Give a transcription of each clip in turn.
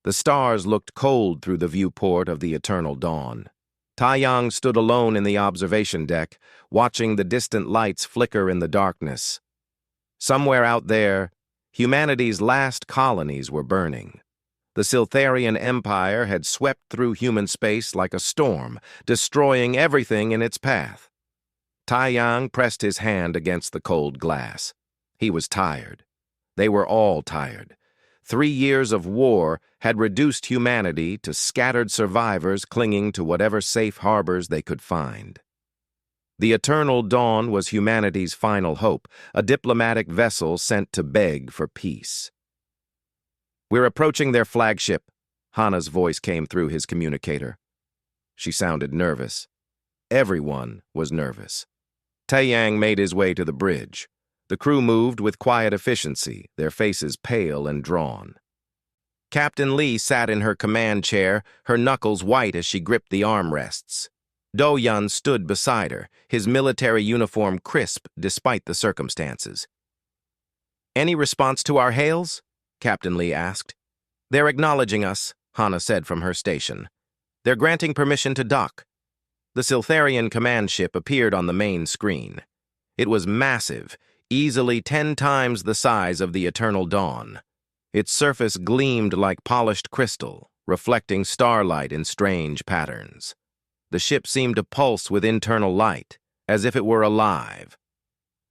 The stars looked cold through the viewport of the eternal dawn. Taiyang stood alone in the observation deck, watching the distant lights flicker in the darkness. Somewhere out there, humanity's last colonies were burning. The Siltharian Empire had swept through human space like a storm, destroying everything in its path. Taiyang pressed his hand against the cold glass. He was tired. They were all tired. 3 years of war had reduced humanity to scattered survivors clinging to whatever safe harbors they could find. The eternal dawn was humanity's final hope, a diplomatic vessel sent to beg for peace. "We're approaching their flagship," Hana's voice came through his communicator. She sounded nervous. Everyone was nervous. Taiyang made his way to the bridge. The crew moved with quiet efficiency, their faces pale and drawn. Captain Lee sat in her command chair, her knuckles white as she gripped the armrests. Do-Yun stood beside her, his military uniform crisp despite the circumstances. "Any response to our hails?" Captain Lee asked. "They're acknowledging us," Hana said from her station. "They're granting permission to dock." The Siltharian command ship appeared on the main screen. It was massive, easily 10 times the size of the Eternal Dawn. Its surface gleamed like polished crystal, reflecting starlight in strange patterns. The ship seemed to pulse with internal light, as if it were alive.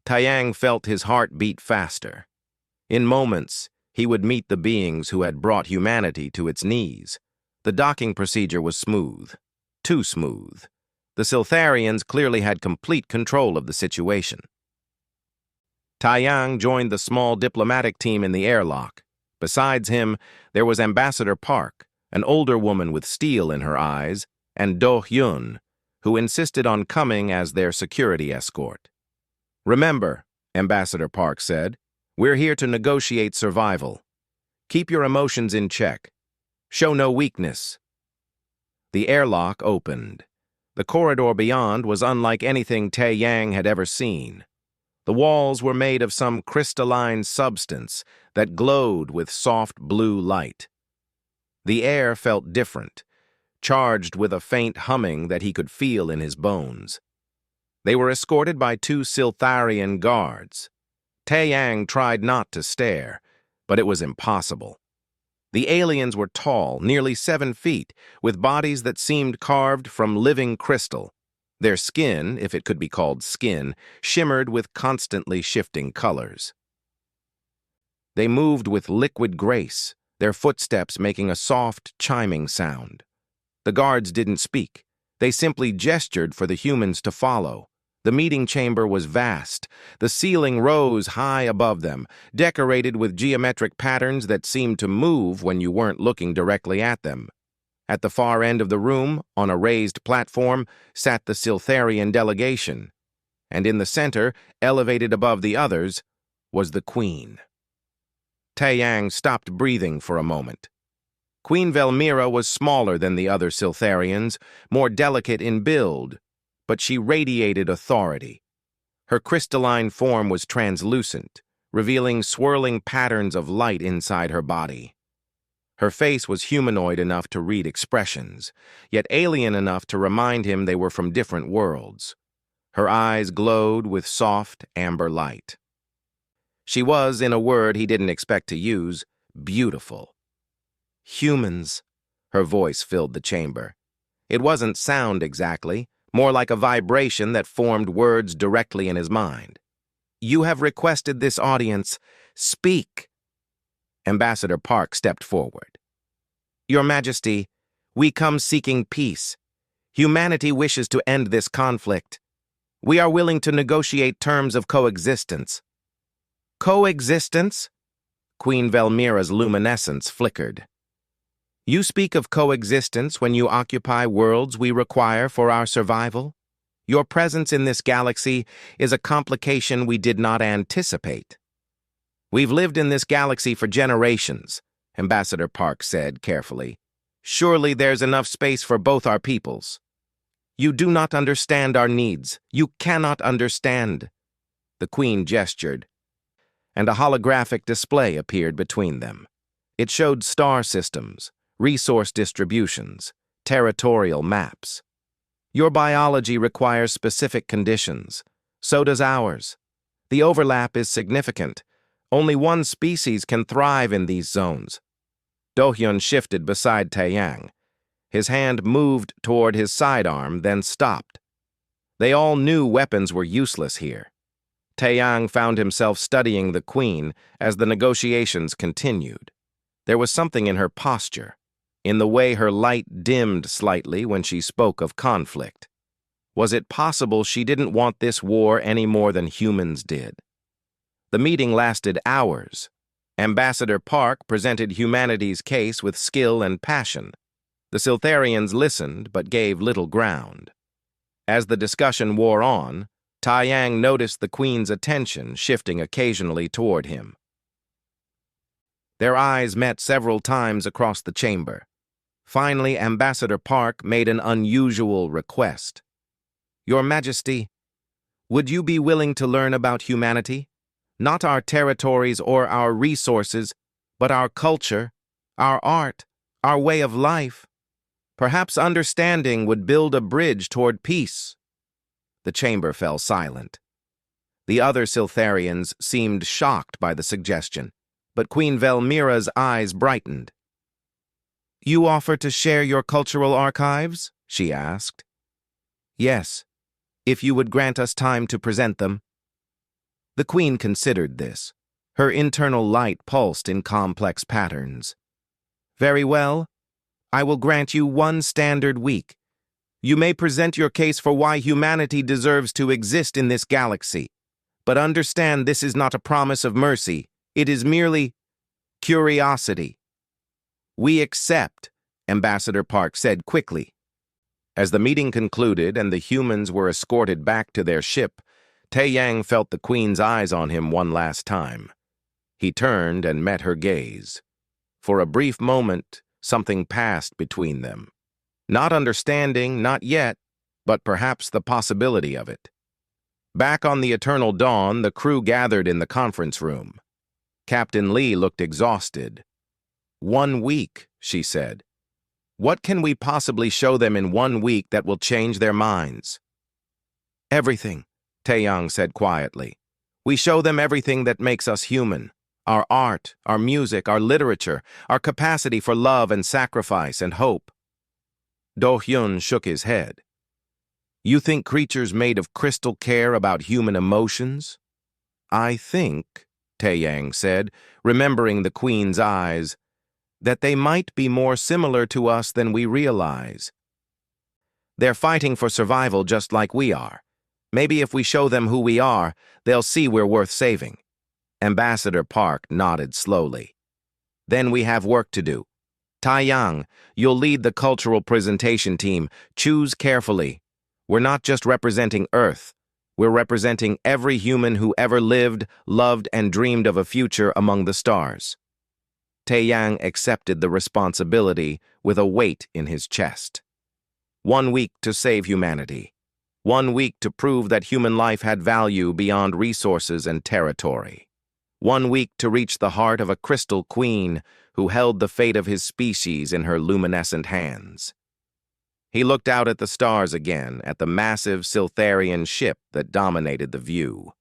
Taiyang felt his heart beat faster. In moments, he would meet the beings who had brought humanity to its knees. The docking procedure was smooth. Too smooth. The Siltharians clearly had complete control of the situation. Taiyang joined the small diplomatic team in the airlock. Besides him, there was Ambassador Park, an older woman with steel in her eyes, and Do-Hyun, who insisted on coming as their security escort. "Remember," Ambassador Park said, "we're here to negotiate survival. Keep your emotions in check. Show no weakness." The airlock opened. The corridor beyond was unlike anything Taiyang had ever seen. The walls were made of some crystalline substance that glowed with soft blue light. The air felt different, charged with a faint humming that he could feel in his bones. They were escorted by 2 Siltharian guards. Taiyang tried not to stare, but it was impossible. The aliens were tall, nearly 7 feet, with bodies that seemed carved from living crystal. Their skin, if it could be called skin, shimmered with constantly shifting colors. They moved with liquid grace, their footsteps making a soft, chiming sound. The guards didn't speak. They simply gestured for the humans to follow. The meeting chamber was vast. The ceiling rose high above them, decorated with geometric patterns that seemed to move when you weren't looking directly at them. At the far end of the room, on a raised platform, sat the Siltharian delegation, and in the center, elevated above the others, was the Queen. Taiyang stopped breathing for a moment. Queen Velmira was smaller than the other Siltharians, more delicate in build, but she radiated authority. Her crystalline form was translucent, revealing swirling patterns of light inside her body. Her face was humanoid enough to read expressions, yet alien enough to remind him they were from different worlds. Her eyes glowed with soft, amber light. She was, in a word he didn't expect to use, beautiful. "Humans," her voice filled the chamber. It wasn't sound exactly, more like a vibration that formed words directly in his mind. "You have requested this audience. Speak." Ambassador Park stepped forward. "Your Majesty, we come seeking peace. Humanity wishes to end this conflict. We are willing to negotiate terms of coexistence." "Coexistence?" Queen Velmira's luminescence flickered. "You speak of coexistence when you occupy worlds we require for our survival? Your presence in this galaxy is a complication we did not anticipate." "We've lived in this galaxy for generations," Ambassador Park said carefully. "Surely there's enough space for both our peoples." "You do not understand our needs. You cannot understand." The Queen gestured, and a holographic display appeared between them. It showed star systems, resource distributions, territorial maps. Your biology requires specific conditions. So does ours. The overlap is significant. Only one species can thrive in these zones. Do-hyun shifted beside Taeyang. His hand moved toward his sidearm, then stopped. They all knew weapons were useless here. Taeyang found himself studying the queen as the negotiations continued. There was something in her posture, in the way her light dimmed slightly when she spoke of conflict. Was it possible she didn't want this war any more than humans did? The meeting lasted hours. Ambassador Park presented humanity's case with skill and passion. The Siltharians listened but gave little ground. As the discussion wore on, Taeyang noticed the Queen's attention shifting occasionally toward him. Their eyes met several times across the chamber. Finally, Ambassador Park made an unusual request. Your Majesty, would you be willing to learn about humanity? Not our territories or our resources, but our culture, our art, our way of life. Perhaps understanding would build a bridge toward peace. The chamber fell silent. The other Siltharians seemed shocked by the suggestion, but Queen Velmira's eyes brightened. You offer to share your cultural archives? She asked. Yes, if you would grant us time to present them. The Queen considered this. Her internal light pulsed in complex patterns. Very well. I will grant you 1 standard week. You may present your case for why humanity deserves to exist in this galaxy. But understand this is not a promise of mercy. It is merely curiosity. We accept, Ambassador Park said quickly. As the meeting concluded and the humans were escorted back to their ship, Taeyang felt the Queen's eyes on him one last time. He turned and met her gaze. For a brief moment, something passed between them. Not understanding, not yet, but perhaps the possibility of it. Back on the Eternal Dawn, the crew gathered in the conference room. Captain Lee looked exhausted. 1 week, she said. What can we possibly show them in 1 week that will change their minds? Everything, Taeyang said quietly. We show them everything that makes us human. Our art, our music, our literature, our capacity for love and sacrifice and hope. Do-hyun shook his head. You think creatures made of crystal care about human emotions? I think, Taeyang said, remembering the Queen's eyes, that they might be more similar to us than we realize. They're fighting for survival just like we are. Maybe if we show them who we are, they'll see we're worth saving. Ambassador Park nodded slowly. Then we have work to do. Taeyang, you'll lead the cultural presentation team. Choose carefully. We're not just representing Earth. We're representing every human who ever lived, loved, and dreamed of a future among the stars. Taeyang accepted the responsibility with a weight in his chest. 1 week to save humanity. 1 week to prove that human life had value beyond resources and territory. 1 week to reach the heart of a crystal queen who held the fate of his species in her luminescent hands. He looked out at the stars again, at the massive Siltharian ship that dominated the view.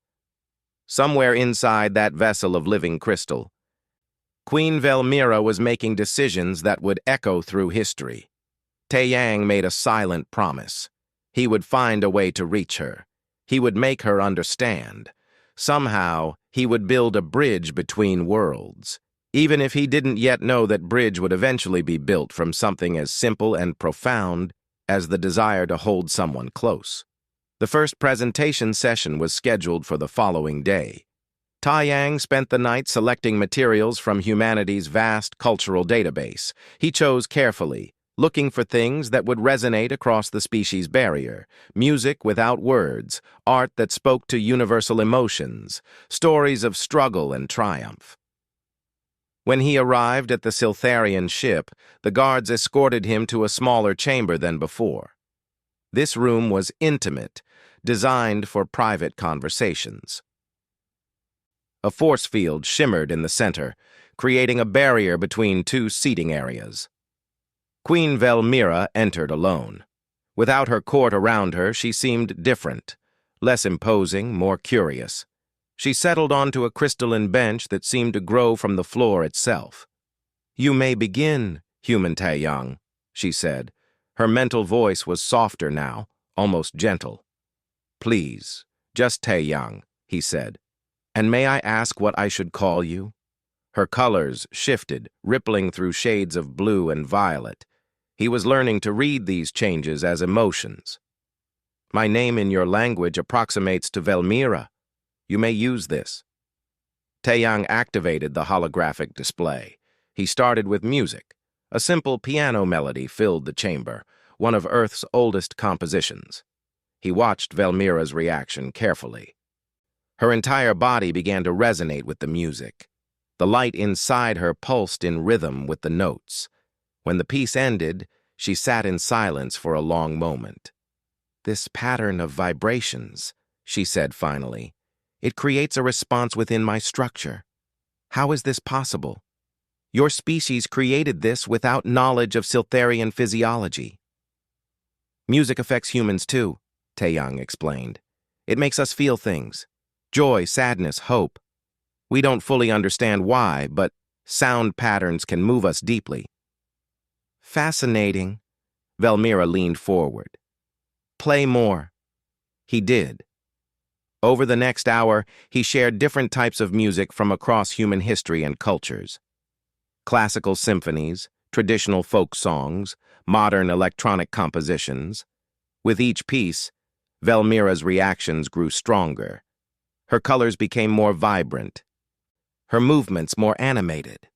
Somewhere inside that vessel of living crystal, Queen Velmira was making decisions that would echo through history. Taeyang made a silent promise. He would find a way to reach her. He would make her understand. Somehow, he would build a bridge between worlds, even if he didn't yet know that bridge would eventually be built from something as simple and profound as the desire to hold someone close. The first presentation session was scheduled for the following day. Taeyang spent the night selecting materials from humanity's vast cultural database. He chose carefully, looking for things that would resonate across the species barrier, music without words, art that spoke to universal emotions, stories of struggle and triumph. When he arrived at the Siltharian ship, the guards escorted him to a smaller chamber than before. This room was intimate, designed for private conversations. A force field shimmered in the center, creating a barrier between 2 seating areas. Queen Velmira entered alone. Without her court around her, she seemed different, less imposing, more curious. She settled onto a crystalline bench that seemed to grow from the floor itself. "You may begin, human Taeyang," she said. Her mental voice was softer now, almost gentle. "Please, just Taeyang," he said. "And may I ask what I should call you?" Her colors shifted, rippling through shades of blue and violet. He was learning to read these changes as emotions. "My name in your language approximates to Velmira. You may use this." Taeyang activated the holographic display. He started with music. A simple piano melody filled the chamber, one of Earth's oldest compositions. He watched Velmira's reaction carefully. Her entire body began to resonate with the music. The light inside her pulsed in rhythm with the notes. When the piece ended, she sat in silence for a long moment. "This pattern of vibrations," she said finally, "it creates a response within my structure. How is this possible? Your species created this without knowledge of Siltharian physiology." "Music affects humans too," Taeyang explained. "It makes us feel things. Joy, sadness, hope. We don't fully understand why, but sound patterns can move us deeply." "Fascinating." Velmira leaned forward. "Play more." He did. Over the next hour, he shared different types of music from across human history and cultures. Classical symphonies, traditional folk songs, modern electronic compositions. With each piece, Velmira's reactions grew stronger. Her colors became more vibrant, her movements more animated.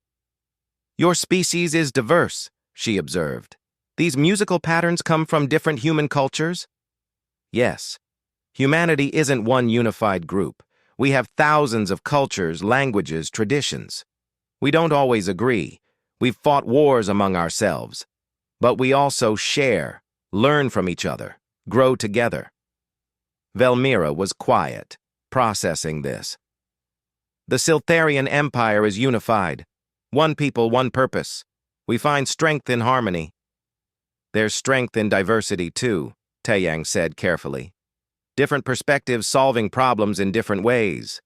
"Your species is diverse," she observed. "These musical patterns come from different human cultures?" "Yes. Humanity isn't one unified group. We have thousands of cultures, languages, traditions. We don't always agree. We've fought wars among ourselves. But we also share, learn from each other, grow together." Velmira was quiet, processing this. "The Siltharian Empire is unified. One people, one purpose. We find strength in harmony." "There's strength in diversity too," Taeyang said carefully. "Different perspectives solving problems in different ways."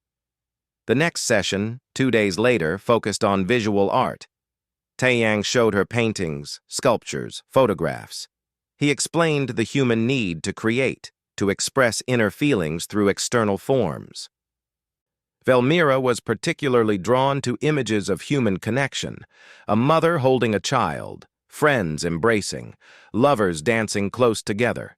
The next session, 2 days later, focused on visual art. Taeyang showed her paintings, sculptures, photographs. He explained the human need to create, to express inner feelings through external forms. Velmira was particularly drawn to images of human connection, a mother holding a child, friends embracing, lovers dancing close together.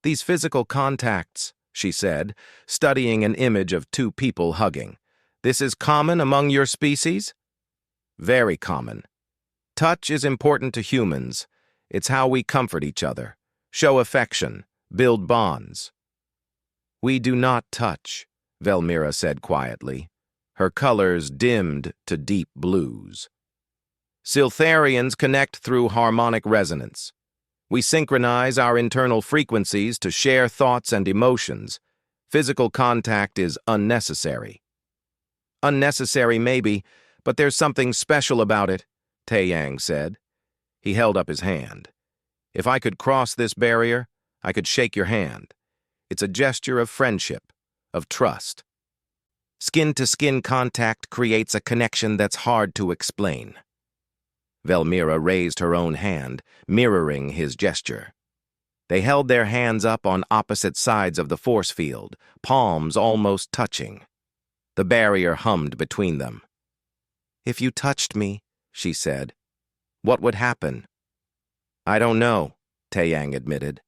"These physical contacts," she said, studying an image of two people hugging. "This is common among your species?" "Very common. Touch is important to humans. It's how we comfort each other, show affection, build bonds." "We do not touch," Velmira said quietly. Her colors dimmed to deep blues. "Siltharians connect through harmonic resonance. We synchronize our internal frequencies to share thoughts and emotions. Physical contact is unnecessary." "Unnecessary maybe, but there's something special about it," Taeyang said. He held up his hand. "If I could cross this barrier, I could shake your hand. It's a gesture of friendship, of trust. Skin-to-skin contact creates a connection that's hard to explain." Velmira raised her own hand, mirroring his gesture. They held their hands up on opposite sides of the force field, palms almost touching. The barrier hummed between them. "If you touched me," she said, "what would happen?" "I don't know," Taeyang admitted.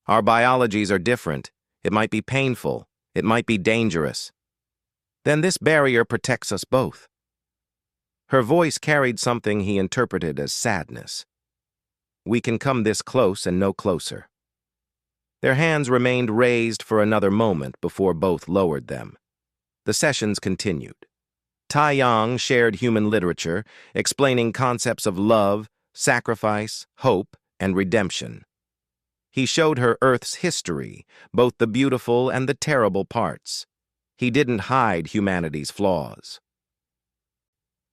"Our biologies are different. It might be painful. It might be dangerous." "Then this barrier protects us both." Her voice carried something he interpreted as sadness. "We can come this close and no closer." Their hands remained raised for another moment before both lowered them. The sessions continued. Taeyang shared human literature, explaining concepts of love, sacrifice, hope, and redemption. He showed her Earth's history, both the beautiful and the terrible parts. He didn't hide humanity's flaws.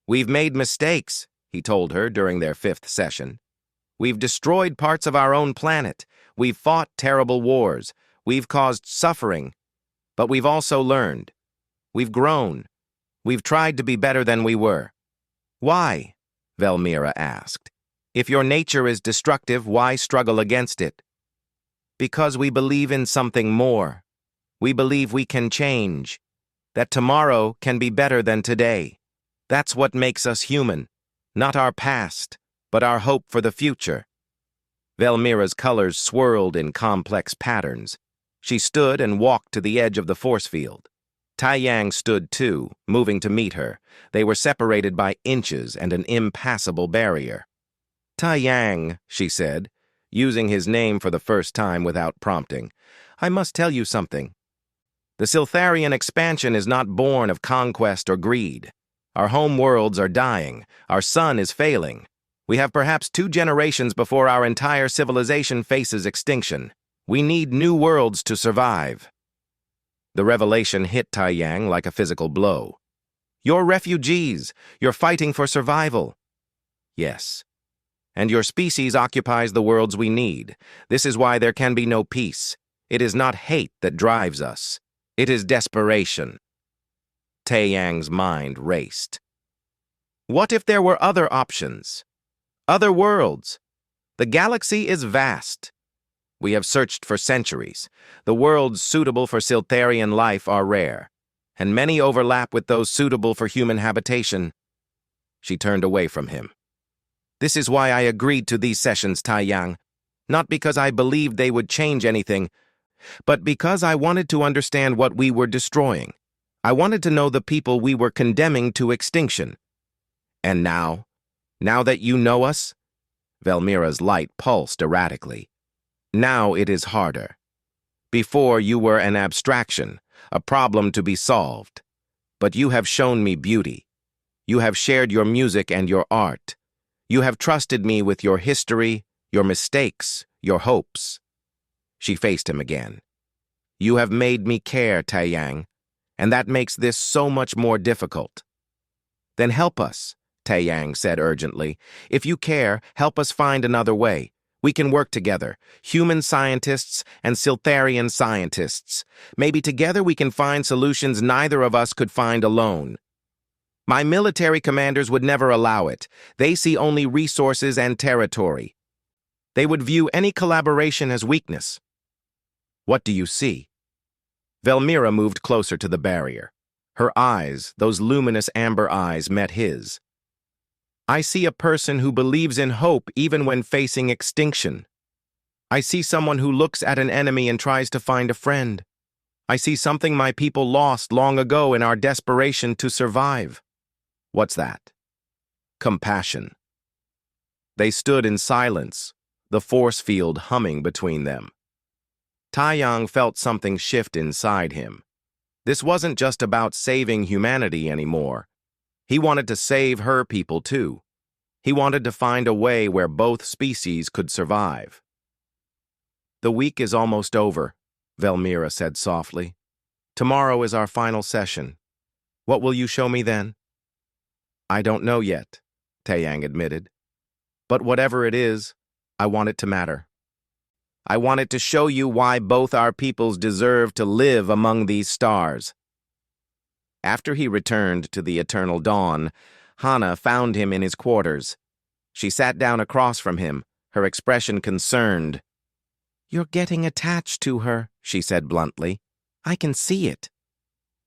"We've made mistakes," he told her during their 5th session. We've destroyed parts of our own planet. We've fought terrible wars. We've caused suffering. But we've also learned. We've grown. We've tried to be better than we were. Why? Velmira asked. If your nature is destructive, why struggle against it? Because we believe in something more. We believe we can change. That tomorrow can be better than today. That's what makes us human. Not our past, but our hope for the future. Velmira's colors swirled in complex patterns. She stood and walked to the edge of the force field. Taiyang stood too, moving to meet her. They were separated by inches and an impassable barrier. Taiyang, she said, using his name for the first time without prompting, I must tell you something. The Siltharian expansion is not born of conquest or greed. Our home worlds are dying. Our sun is failing. We have perhaps 2 generations before our entire civilization faces extinction. We need new worlds to survive. The revelation hit Taiyang like a physical blow. You're refugees. You're fighting for survival. Yes. And your species occupies the worlds we need. This is why there can be no peace. It is not hate that drives us. It is desperation. Taiyang's mind raced. What if there were other options? Other worlds? The galaxy is vast. We have searched for centuries. The worlds suitable for Siltharian life are rare, and many overlap with those suitable for human habitation. She turned away from him. This is why I agreed to these sessions, Taiyang. Not because I believed they would change anything, but because I wanted to understand what we were destroying. I wanted to know the people we were condemning to extinction. And now that you know us, Velmira's light pulsed erratically. Now it is harder. Before you were an abstraction, a problem to be solved. But you have shown me beauty. You have shared your music and your art. You have trusted me with your history, your mistakes, your hopes. She faced him again. You have made me care, Taiyang, and that makes this so much more difficult. Then help us, Taiyang said urgently. If you care, help us find another way. We can work together, human scientists and Siltharian scientists. Maybe together we can find solutions neither of us could find alone. My military commanders would never allow it. They see only resources and territory. They would view any collaboration as weakness. What do you see? Velmira moved closer to the barrier. Her eyes, those luminous amber eyes, met his. I see a person who believes in hope even when facing extinction. I see someone who looks at an enemy and tries to find a friend. I see something my people lost long ago in our desperation to survive. What's that? Compassion. They stood in silence, the force field humming between them. Taiyang felt something shift inside him. This wasn't just about saving humanity anymore. He wanted to save her people too. He wanted to find a way where both species could survive. The week is almost over, Velmira said softly. Tomorrow is our final session. What will you show me then? I don't know yet, Taiyang admitted. But whatever it is, I want it to matter. I want it to show you why both our peoples deserve to live among these stars. After he returned to the eternal dawn, Hana found him in his quarters. She sat down across from him, her expression concerned. You're getting attached to her, she said bluntly. I can see it.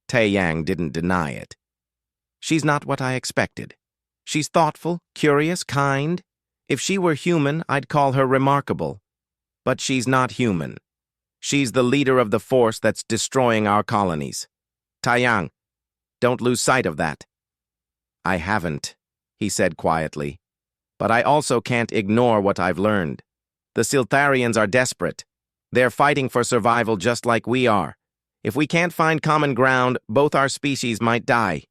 Taiyang didn't deny it. She's not what I expected. She's thoughtful, curious, kind. If she were human, I'd call her remarkable. But she's not human. She's the leader of the force that's destroying our colonies. Taiyang, don't lose sight of that. I haven't, he said quietly. But I also can't ignore what I've learned. The Siltharians are desperate. They're fighting for survival just like we are. If we can't find common ground, both our species might die.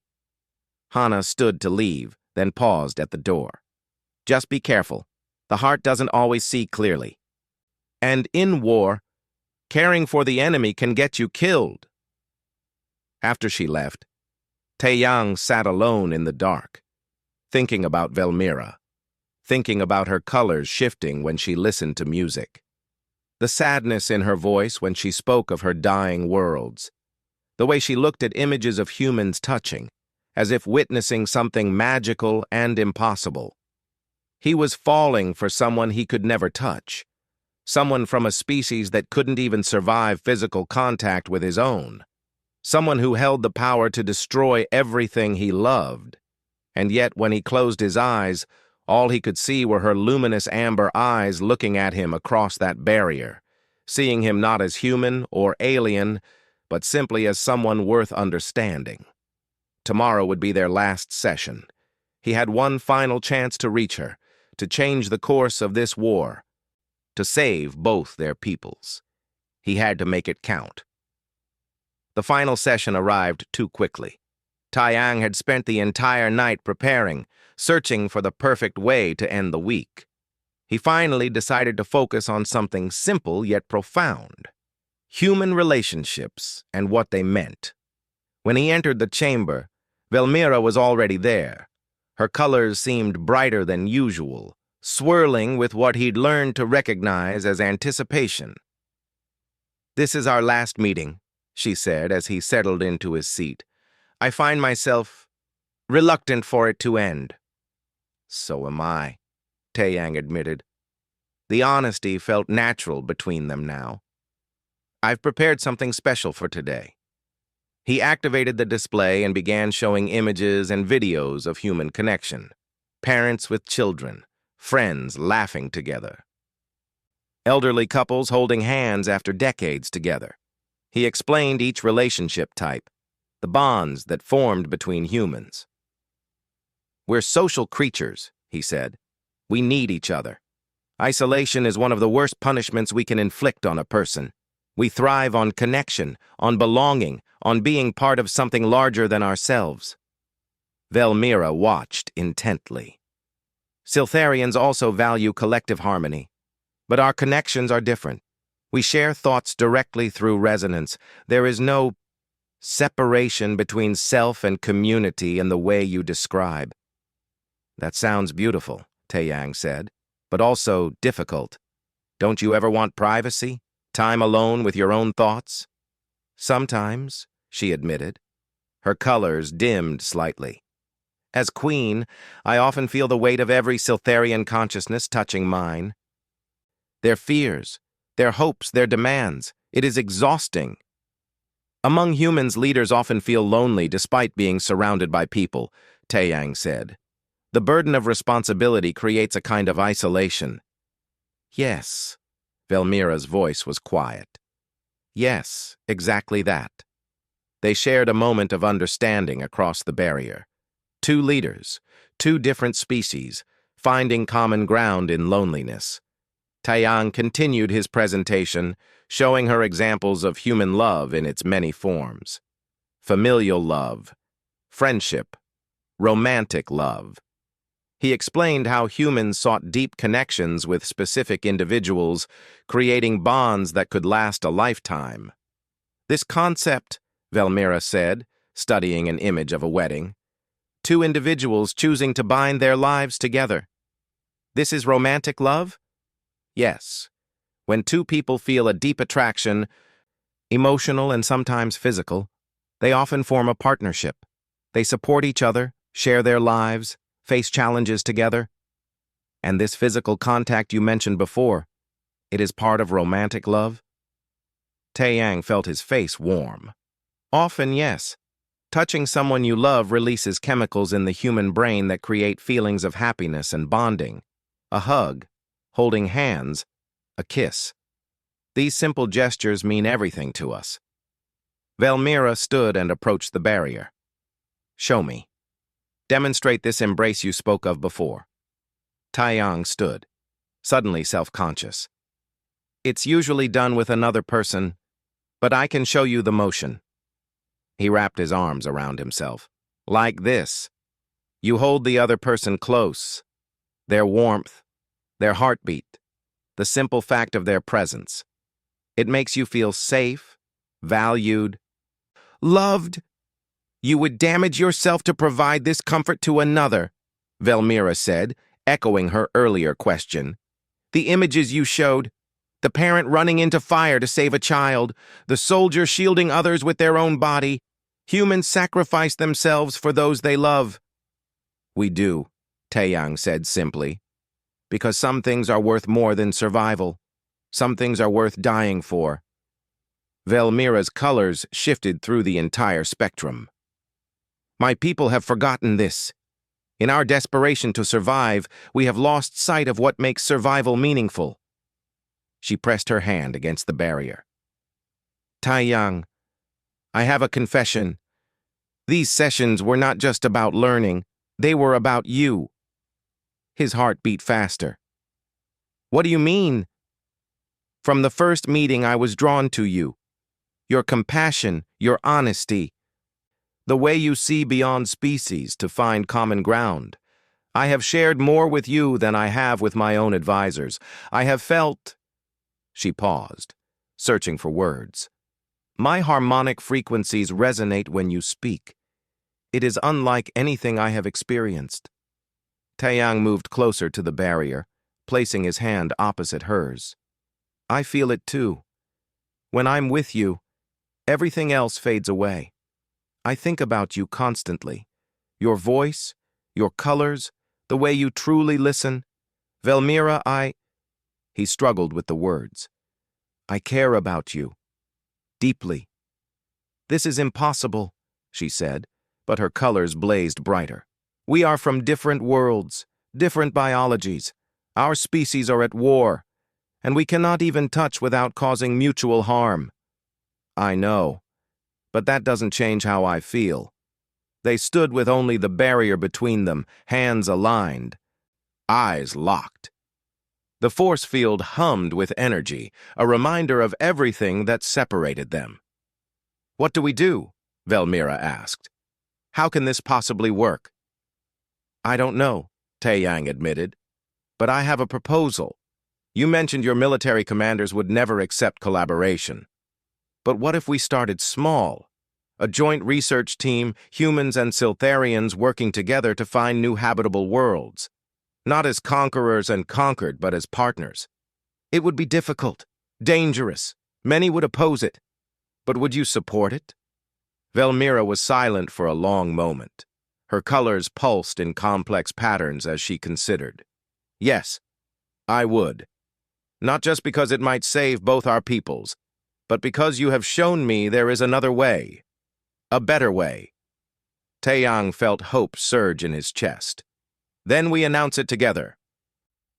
Hana stood to leave, then paused at the door. Just be careful. The heart doesn't always see clearly. And in war, caring for the enemy can get you killed. After she left, Taiyang sat alone in the dark, thinking about Velmira, thinking about her colors shifting when she listened to music. The sadness in her voice when she spoke of her dying worlds. The way she looked at images of humans touching, as if witnessing something magical and impossible. He was falling for someone he could never touch. Someone from a species that couldn't even survive physical contact with his own. Someone who held the power to destroy everything he loved. And yet, when he closed his eyes, all he could see were her luminous amber eyes looking at him across that barrier, seeing him not as human or alien, but simply as someone worth understanding. Tomorrow would be their last session. He had one final chance to reach her, to change the course of this war, to save both their peoples. He had to make it count. The final session arrived too quickly. Taiyang had spent the entire night preparing, searching for the perfect way to end the week. He finally decided to focus on something simple yet profound: human relationships and what they meant. When he entered the chamber, Velmira was already there. Her colors seemed brighter than usual, swirling with what he'd learned to recognize as anticipation. "This is our last meeting," she said as he settled into his seat. "I find myself reluctant for it to end." "So am I," Taeyang admitted. The honesty felt natural between them now. "I've prepared something special for today." He activated the display and began showing images and videos of human connection. Parents with children, friends laughing together. Elderly couples holding hands after decades together. He explained each relationship type, the bonds that formed between humans. "We're social creatures," he said. "We need each other. Isolation is one of the worst punishments we can inflict on a person. We thrive on connection, on belonging, on being part of something larger than ourselves." Velmira watched intently. "Siltharians also value collective harmony. But our connections are different. We share thoughts directly through resonance. There is no separation between self and community in the way you describe." "That sounds beautiful," Taeyang said, "but also difficult. Don't you ever want privacy? Time alone with your own thoughts?" "Sometimes," she admitted. Her colors dimmed slightly. "As queen, I often feel the weight of every Siltharian consciousness touching mine. Their fears, their hopes, their demands. It is exhausting." "Among humans, leaders often feel lonely despite being surrounded by people," Taeyang said. "The burden of responsibility creates a kind of isolation." "Yes." Velmira's voice was quiet. "Yes, exactly that." They shared a moment of understanding across the barrier. Two leaders, two different species, finding common ground in loneliness. Taeyang continued his presentation, showing her examples of human love in its many forms. Familial love, friendship, romantic love. He explained how humans sought deep connections with specific individuals, creating bonds that could last a lifetime. "This concept," Velmira said, studying an image of a wedding, "two individuals choosing to bind their lives together. This is romantic love?" "Yes. When two people feel a deep attraction, emotional and sometimes physical, they often form a partnership. They support each other, share their lives, face challenges together. And this physical contact you mentioned before, it is part of romantic love?" Taeyang felt his face warm. "Often, yes. Touching someone you love releases chemicals in the human brain that create feelings of happiness and bonding. A hug, holding hands, a kiss. These simple gestures mean everything to us." Velmira stood and approached the barrier. "Show me. Demonstrate this embrace you spoke of before." Taeyang stood, suddenly self-conscious. "It's usually done with another person, but I can show you the motion." He wrapped his arms around himself. "Like this. You hold the other person close. Their warmth, their heartbeat, the simple fact of their presence. It makes you feel safe, valued, loved. You would damage yourself to provide this comfort to another," Velmira said, echoing her earlier question. "The images you showed, the parent running into fire to save a child, the soldier shielding others with their own body. Humans sacrifice themselves for those they love." "We do," Taeyang said simply, "because some things are worth more than survival. Some things are worth dying for." Velmira's colors shifted through the entire spectrum. "My people have forgotten this. In our desperation to survive, we have lost sight of what makes survival meaningful." She pressed her hand against the barrier. "Taeyang, I have a confession. These sessions were not just about learning, they were about you." His heart beat faster. "What do you mean?" "From the first meeting I was drawn to you. Your compassion, your honesty, the way you see beyond species to find common ground. I have shared more with you than I have with my own advisors. I have felt—" She paused, searching for words. "My harmonic frequencies resonate when you speak. It is unlike anything I have experienced." Taeyang moved closer to the barrier, placing his hand opposite hers. "I feel it too. When I'm with you, everything else fades away. I think about you constantly. Your voice, your colors, the way you truly listen. Velmira, He struggled with the words. "I care about you. Deeply." "This is impossible," she said, but her colors blazed brighter. "We are from different worlds, different biologies. Our species are at war, and we cannot even touch without causing mutual harm." "I know, but that doesn't change how I feel." They stood with only the barrier between them, hands aligned, eyes locked. The force field hummed with energy, a reminder of everything that separated them. "What do we do?" Velmira asked. "How can this possibly work?" "I don't know," Taeyang admitted, "but I have a proposal. You mentioned your military commanders would never accept collaboration. But what if we started small? A joint research team, humans and Siltharians working together to find new habitable worlds. Not as conquerors and conquered, but as partners. It would be difficult, dangerous. Many would oppose it. But would you support it?" Velmira was silent for a long moment. Her colors pulsed in complex patterns as she considered. "Yes, I would. Not just because it might save both our peoples, but because you have shown me there is another way. A better way." Taeyang felt hope surge in his chest. "Then we announce it together.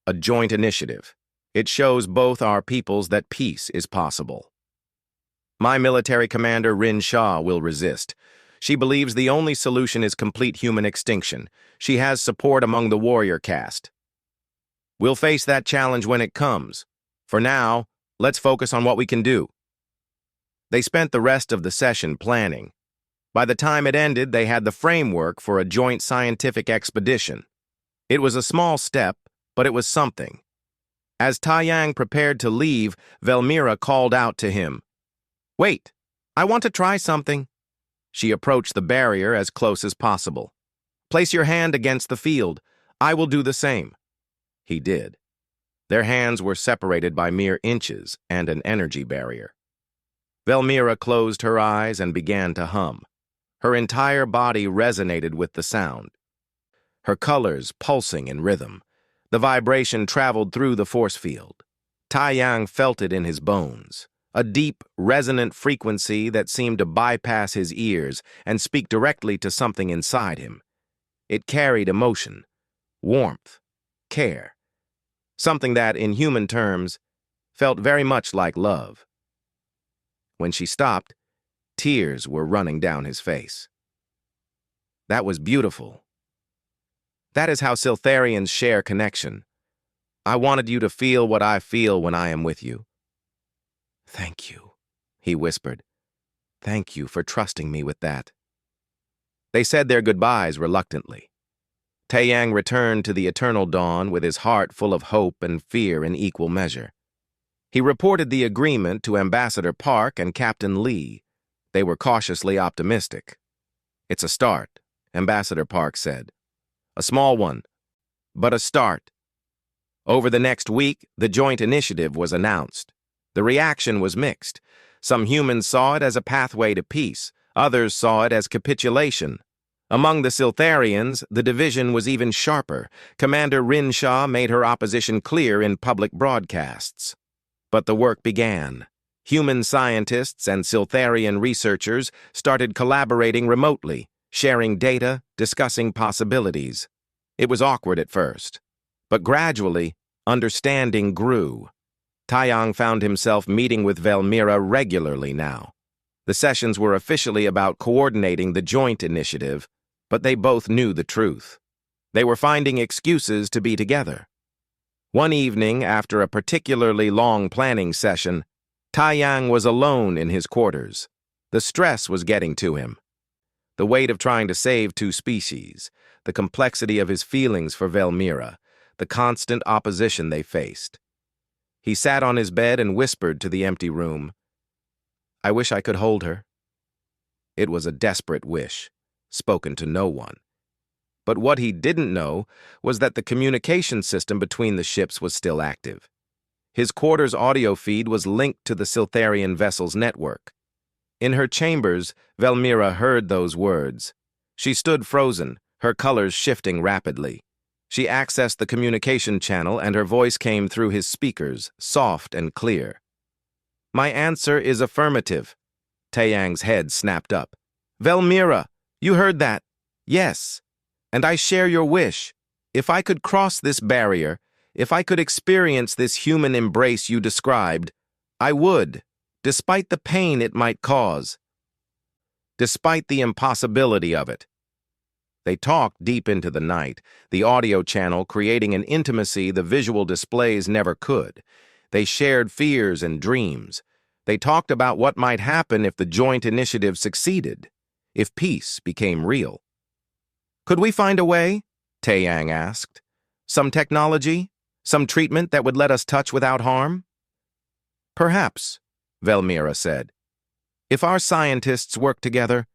A joint initiative. It shows both our peoples that peace is possible." "My military commander, Rin Shah, will resist. She believes the only solution is complete human extinction. She has support among the warrior caste. We'll face that challenge when it comes. For now, let's focus on what we can do." They spent the rest of the session planning. By the time it ended, they had the framework for a joint scientific expedition. It was a small step, but it was something. As Taeyang prepared to leave, Velmira called out to him. "Wait, I want to try something." She approached the barrier as close as possible. "Place your hand against the field. I will do the same." He did. Their hands were separated by mere inches and an energy barrier. Velmira closed her eyes and began to hum. Her entire body resonated with the sound. Her colors pulsing in rhythm. The vibration traveled through the force field. Taeyang felt it in his bones, a deep, resonant frequency that seemed to bypass his ears and speak directly to something inside him. It carried emotion, warmth, care, something that, in human terms, felt very much like love. When she stopped, tears were running down his face. "That was beautiful. That is how Siltharians share connection. I wanted you to feel what I feel when I am with you." "Thank you," he whispered. "Thank you for trusting me with that." They said their goodbyes reluctantly. Taeyang returned to the eternal dawn with his heart full of hope and fear in equal measure. He reported the agreement to Ambassador Park and Captain Lee. They were cautiously optimistic. "It's a start," Ambassador Park said. "A small one, but a start. Over the next week, the joint initiative was announced. The reaction was mixed. Some humans saw it as a pathway to peace. Others saw it as capitulation. Among the Siltharians, the division was even sharper. Commander Rinshaw made her opposition clear in public broadcasts. But the work began. Human scientists and Siltharian researchers started collaborating remotely, sharing data, discussing possibilities. It was awkward at first, but gradually, understanding grew. Taeyang found himself meeting with Velmira regularly now. The sessions were officially about coordinating the joint initiative, but they both knew the truth. They were finding excuses to be together. One evening, after a particularly long planning session, Taeyang was alone in his quarters. The stress was getting to him. The weight of trying to save two species, the complexity of his feelings for Velmira, the constant opposition they faced. He sat on his bed and whispered to the empty room, "I wish I could hold her." It was a desperate wish, spoken to no one. But what he didn't know was that the communication system between the ships was still active. His quarter's audio feed was linked to the Siltharian vessel's network. In her chambers, Velmira heard those words. She stood frozen, her colors shifting rapidly. She accessed the communication channel and her voice came through his speakers, soft and clear. "My answer is affirmative." Taeyang's head snapped up. "Velmira, you heard that?" "Yes. And I share your wish. If I could cross this barrier, if I could experience this human embrace you described, I would, despite the pain it might cause. Despite the impossibility of it." They talked deep into the night, the audio channel creating an intimacy the visual displays never could. They shared fears and dreams. They talked about what might happen if the joint initiative succeeded, if peace became real. "Could we find a way?" Taeyang asked. "Some technology? Some treatment that would let us touch without harm?" "Perhaps," Velmira said. "If our scientists work together,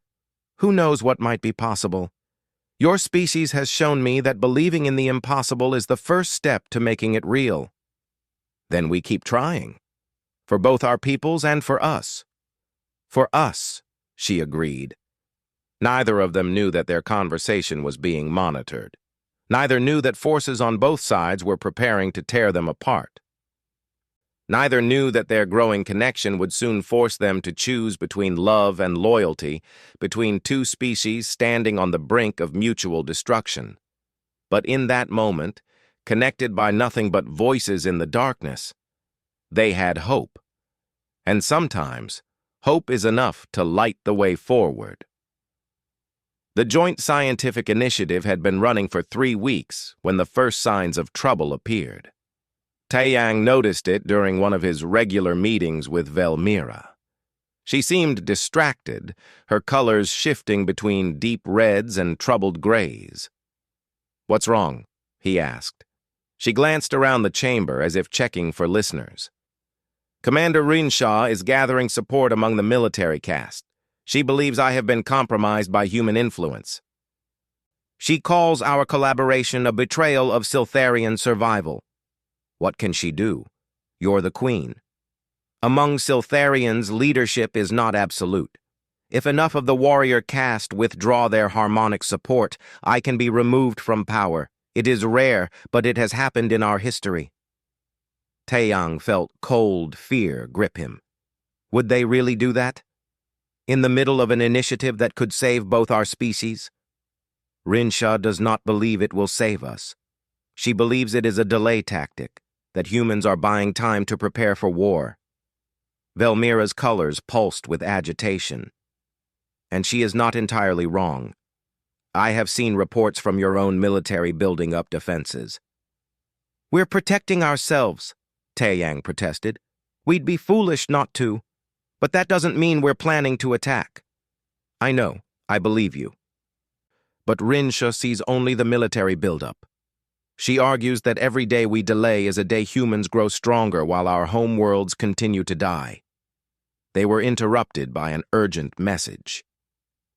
who knows what might be possible? Your species has shown me that believing in the impossible is the first step to making it real." "Then we keep trying. For both our peoples and for us." "For us," she agreed. Neither of them knew that their conversation was being monitored. Neither knew that forces on both sides were preparing to tear them apart. Neither knew that their growing connection would soon force them to choose between love and loyalty, between two species standing on the brink of mutual destruction. But in that moment, connected by nothing but voices in the darkness, they had hope. And sometimes, hope is enough to light the way forward. The joint scientific initiative had been running for 3 weeks when the first signs of trouble appeared. Taeyang noticed it during one of his regular meetings with Velmira. She seemed distracted, her colors shifting between deep reds and troubled grays. "What's wrong?" he asked. She glanced around the chamber as if checking for listeners. "Commander Rinshaw is gathering support among the military caste. She believes I have been compromised by human influence. She calls our collaboration a betrayal of Siltharian survival. What can she do? You're the queen. Among Siltharians, leadership is not absolute. If enough of the warrior caste withdraw their harmonic support, I can be removed from power. It is rare, but it has happened in our history." Taeyang felt cold fear grip him. Would they really do that? In the middle of an initiative that could save both our species? Rinshaw does not believe it will save us. She believes it is a delay tactic, that humans are buying time to prepare for war. Velmira's colors pulsed with agitation. And she is not entirely wrong. I have seen reports from your own military building up defenses. "We're protecting ourselves," Taeyang protested. "We'd be foolish not to. But that doesn't mean we're planning to attack." "I know, I believe you. But Rinshaw sees only the military buildup. She argues that every day we delay is a day humans grow stronger while our home worlds continue to die." They were interrupted by an urgent message.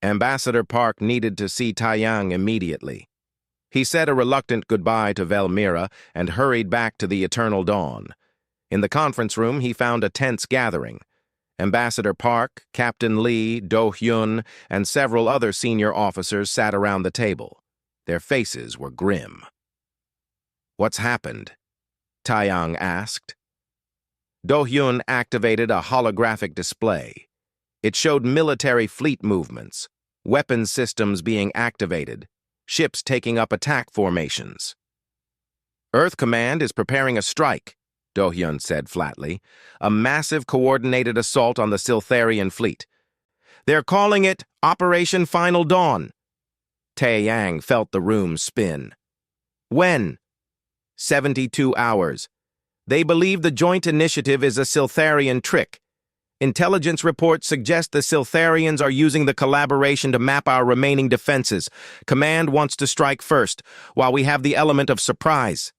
Ambassador Park needed to see Taeyang immediately. He said a reluctant goodbye to Velmira and hurried back to the Eternal Dawn. In the conference room, he found a tense gathering. Ambassador Park, Captain Lee, Do-hyun, and several other senior officers sat around the table. Their faces were grim. "What's happened?" Taeyang asked. Do-hyun activated a holographic display. It showed military fleet movements, weapons systems being activated, ships taking up attack formations. "Earth Command is preparing a strike," Do-hyun said flatly. "A massive coordinated assault on the Siltharian fleet. They're calling it Operation Final Dawn." Taeyang felt the room spin. "When?" 72 hours. They believe the joint initiative is a Siltharian trick. Intelligence reports suggest the Siltharians are using the collaboration to map our remaining defenses. Command wants to strike first, while we have the element of surprise.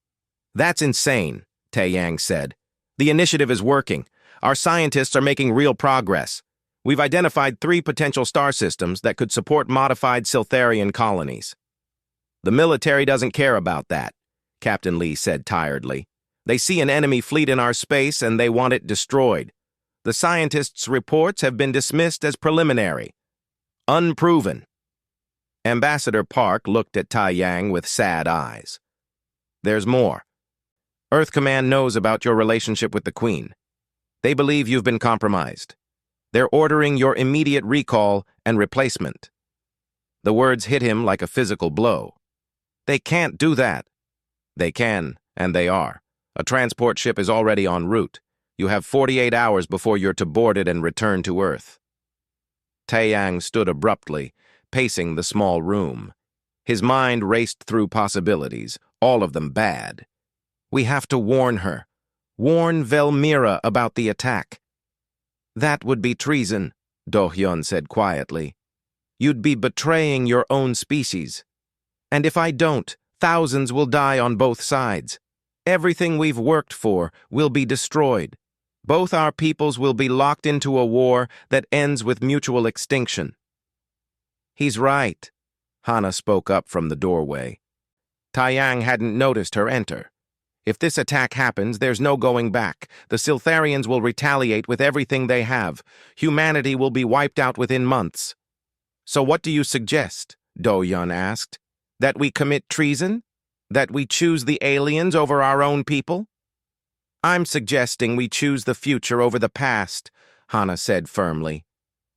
"That's insane," Taeyang said. "The initiative is working. Our scientists are making real progress. We've identified 3 potential star systems that could support modified Siltharian colonies." "The military doesn't care about that," Captain Lee said tiredly. "They see an enemy fleet in our space and they want it destroyed. The scientists' reports have been dismissed as preliminary. Unproven." Ambassador Park looked at Taeyang with sad eyes. "There's more. Earth Command knows about your relationship with the Queen. They believe you've been compromised. They're ordering your immediate recall and replacement." The words hit him like a physical blow. "They can't do that." "They can, and they are. A transport ship is already en route. You have 48 hours before you're to board it and return to Earth." Taeyang stood abruptly, pacing the small room. His mind raced through possibilities, all of them bad. "We have to warn her. Warn Velmira about the attack." "That would be treason," Do-hyun said quietly. "You'd be betraying your own species. And if I don't, thousands will die on both sides. Everything we've worked for will be destroyed. Both our peoples will be locked into a war that ends with mutual extinction." "He's right," Hana spoke up from the doorway. Taeyang hadn't noticed her enter. "If this attack happens, there's no going back. The Siltharians will retaliate with everything they have. Humanity will be wiped out within months." "So what do you suggest?" Do-hyun asked. "That we commit treason? That we choose the aliens over our own people?" "I'm suggesting we choose the future over the past," Hana said firmly.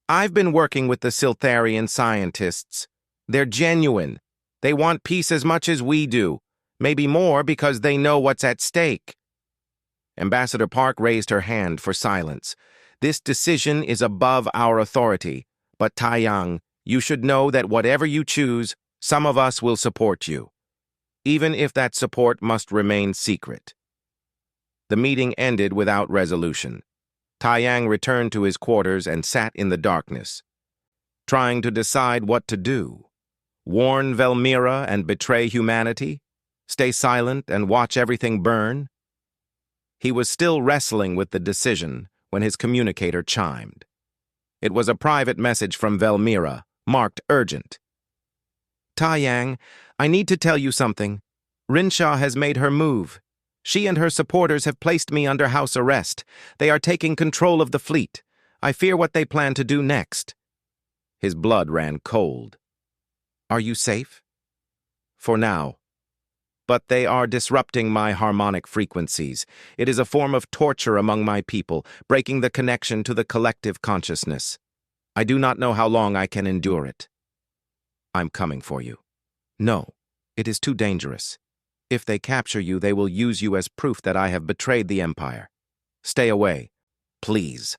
"I've been working with the Siltharian scientists. They're genuine. They want peace as much as we do. Maybe more because they know what's at stake." Ambassador Park raised her hand for silence. "This decision is above our authority. But Taeyang, you should know that whatever you choose, some of us will support you. Even if that support must remain secret." The meeting ended without resolution. Taeyang returned to his quarters and sat in the darkness, trying to decide what to do. Warn Velmira and betray humanity? Stay silent and watch everything burn? He was still wrestling with the decision when his communicator chimed. It was a private message from Velmira, marked urgent. "Taeyang, I need to tell you something. Rinshaw has made her move. She and her supporters have placed me under house arrest. They are taking control of the fleet. I fear what they plan to do next." His blood ran cold. "Are you safe?" "For now. But they are disrupting my harmonic frequencies. It is a form of torture among my people, breaking the connection to the collective consciousness. I do not know how long I can endure it." "I'm coming for you." "No, it is too dangerous. If they capture you, they will use you as proof that I have betrayed the Empire. Stay away, please."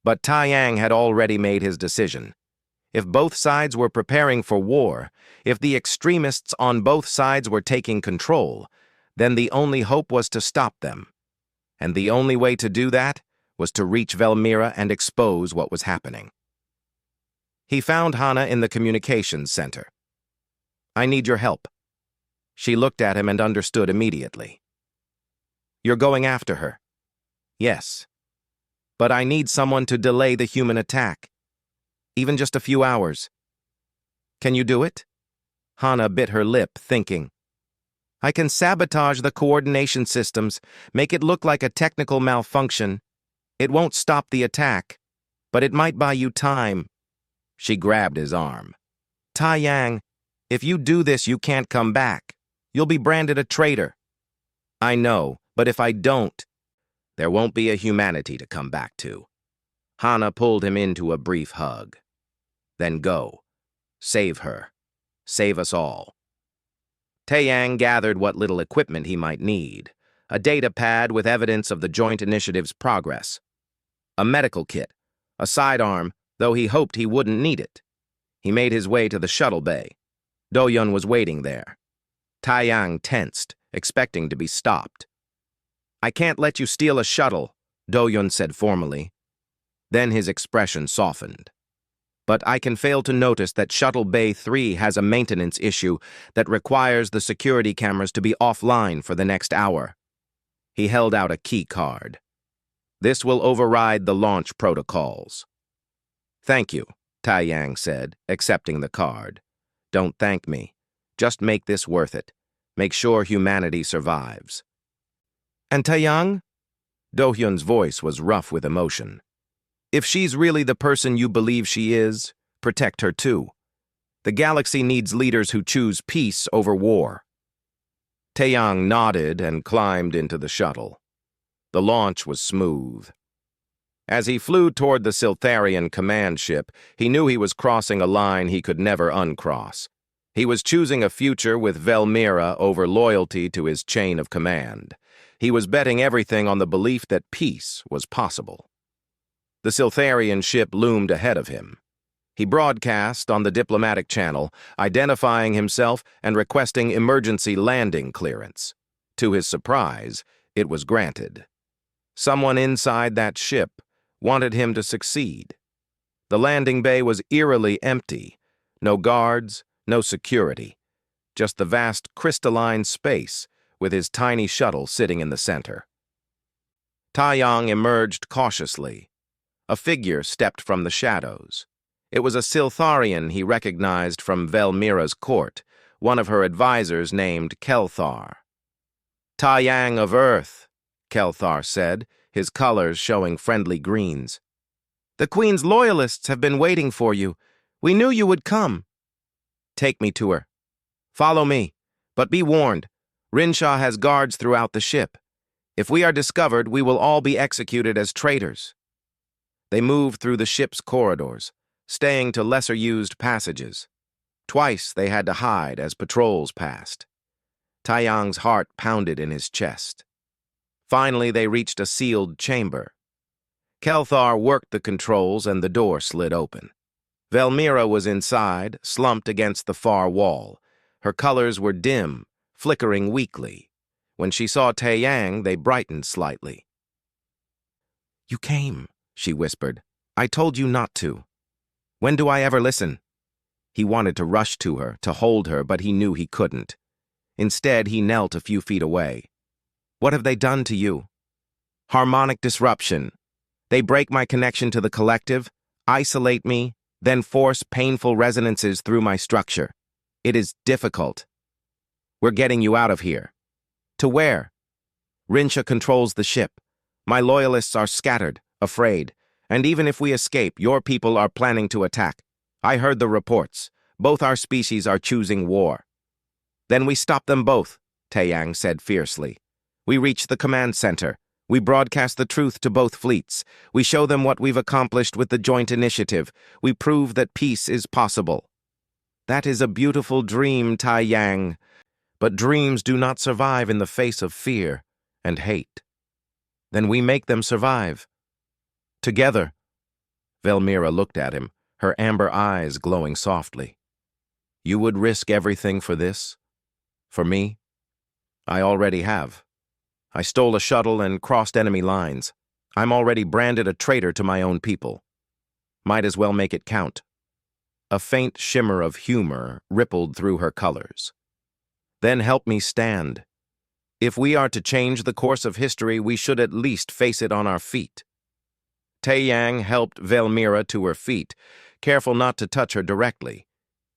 But Taeyang had already made his decision. If both sides were preparing for war, if the extremists on both sides were taking control, then the only hope was to stop them. And the only way to do that was to reach Velmira and expose what was happening. He found Hana in the communications center. "I need your help." She looked at him and understood immediately. "You're going after her?" "Yes. But I need someone to delay the human attack. Even just a few hours. Can you do it?" Hana bit her lip, thinking. I can sabotage the coordination systems, make it look like a technical malfunction. It won't stop the attack, but it might buy you time. She grabbed his arm. Tai Yang, if you do this, you can't come back. You'll be branded a traitor. I know, but if I don't, there won't be a humanity to come back to. Hana pulled him into a brief hug. Then go. Save her. Save us all. Taeyang gathered what little equipment he might need. A data pad with evidence of the joint initiative's progress. A medical kit. A sidearm, though he hoped he wouldn't need it. He made his way to the shuttle bay. Do-Yun was waiting there. Taeyang tensed, expecting to be stopped. I can't let you steal a shuttle, Do-Yun said formally. Then his expression softened. But I can fail to notice that Shuttle Bay 3 has a maintenance issue that requires the security cameras to be offline for the next hour. He held out a key card. This will override the launch protocols. Thank you, Taeyang said, accepting the card. Don't thank me. Just make this worth it. Make sure humanity survives. And Taeyang? Do-Hyun's voice was rough with emotion. If she's really the person you believe she is, protect her too. The galaxy needs leaders who choose peace over war. Taeyang nodded and climbed into the shuttle. The launch was smooth. As he flew toward the Siltharian command ship, he knew he was crossing a line he could never uncross. He was choosing a future with Velmyra over loyalty to his chain of command. He was betting everything on the belief that peace was possible. The Siltharian ship loomed ahead of him. He broadcast on the diplomatic channel, identifying himself and requesting emergency landing clearance. To his surprise, it was granted. Someone inside that ship wanted him to succeed. The landing bay was eerily empty. No guards, no security. Just the vast crystalline space with his tiny shuttle sitting in the center. Taeyang emerged cautiously. A figure stepped from the shadows. It was a Siltharian he recognized from Velmyra's court, one of her advisors named Kelthar. Taeyang of Earth, Kelthar said, his colors showing friendly greens. The Queen's loyalists have been waiting for you. We knew you would come. Take me to her. Follow me, but be warned. Rinshaw has guards throughout the ship. If we are discovered, we will all be executed as traitors. They moved through the ship's corridors, staying to lesser-used passages. Twice they had to hide as patrols passed. Taeyang's heart pounded in his chest. Finally, they reached a sealed chamber. Kelthar worked the controls and the door slid open. Velmyra was inside, slumped against the far wall. Her colors were dim, flickering weakly. When she saw Taeyang, they brightened slightly. You came, she whispered. I told you not to. When do I ever listen? He wanted to rush to her, to hold her, but he knew he couldn't. Instead, he knelt a few feet away. What have they done to you? Harmonic disruption. They break my connection to the collective, isolate me, then force painful resonances through my structure. It is difficult. We're getting you out of here. To where? Rinsha controls the ship. My loyalists are scattered, afraid, and even if we escape, your people are planning to attack. I heard the reports. Both our species are choosing war. Then we stop them both, Taeyang said fiercely. We reach the command center. We broadcast the truth to both fleets. We show them what we've accomplished with the joint initiative. We prove that peace is possible. That is a beautiful dream, Taeyang. But dreams do not survive in the face of fear and hate. Then we make them survive. Together. Velmyra looked at him, her amber eyes glowing softly. You would risk everything for this? For me? I already have. I stole a shuttle and crossed enemy lines. I'm already branded a traitor to my own people. Might as well make it count. A faint shimmer of humor rippled through her colors. Then help me stand. If we are to change the course of history, we should at least face it on our feet. Taeyang helped Velmyra to her feet, careful not to touch her directly.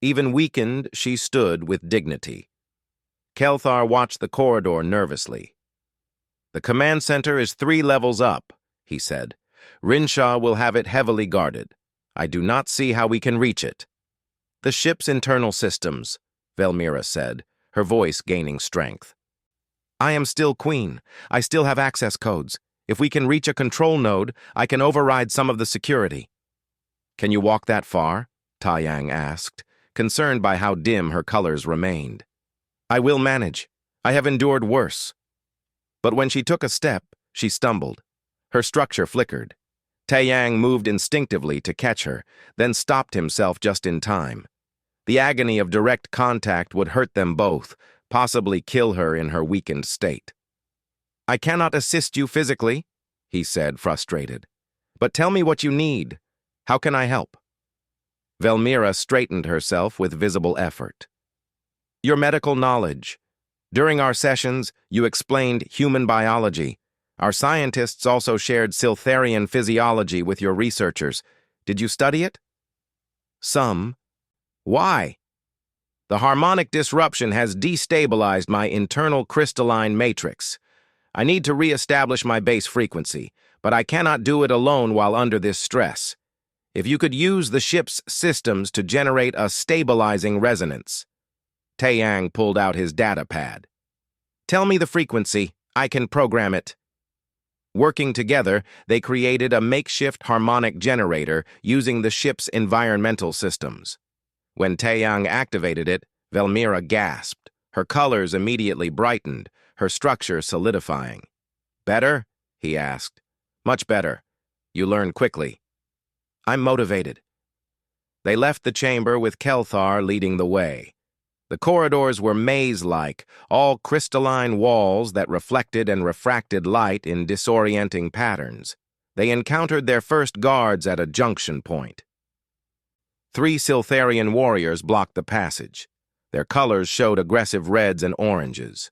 Even weakened, she stood with dignity. Kelthar watched the corridor nervously. "The command center is 3 levels up," he said. "Rinshaw will have it heavily guarded. I do not see how we can reach it." "The ship's internal systems," Velmira said, her voice gaining strength. "I am still Queen. I still have access codes. If we can reach a control node, I can override some of the security." "Can you walk that far?" Taiyang asked, concerned by how dim her colors remained. "I will manage. I have endured worse." But when she took a step, she stumbled. Her structure flickered. Taiyang moved instinctively to catch her, then stopped himself just in time. The agony of direct contact would hurt them both, possibly kill her in her weakened state. "I cannot assist you physically," he said, frustrated. "But tell me what you need. How can I help?" Velmira straightened herself with visible effort. "Your medical knowledge. During our sessions, you explained human biology. Our scientists also shared Siltharian physiology with your researchers. Did you study it?" "Some." "Why?" "The harmonic disruption has destabilized my internal crystalline matrix. I need to re-establish my base frequency, but I cannot do it alone while under this stress. If you could use the ship's systems to generate a stabilizing resonance." Taiyang pulled out his data pad. "Tell me the frequency. I can program it." Working together, they created a makeshift harmonic generator using the ship's environmental systems. When Taiyang activated it, Velmira gasped. Her colors immediately brightened, her structure solidifying. "Better?" he asked. "Much better. You learn quickly." "I'm motivated." They left the chamber with Kelthar leading the way. The corridors were maze-like, all crystalline walls that reflected and refracted light in disorienting patterns. They encountered their first guards at a junction point. 3 Siltharian warriors blocked the passage. Their colors showed aggressive reds and oranges.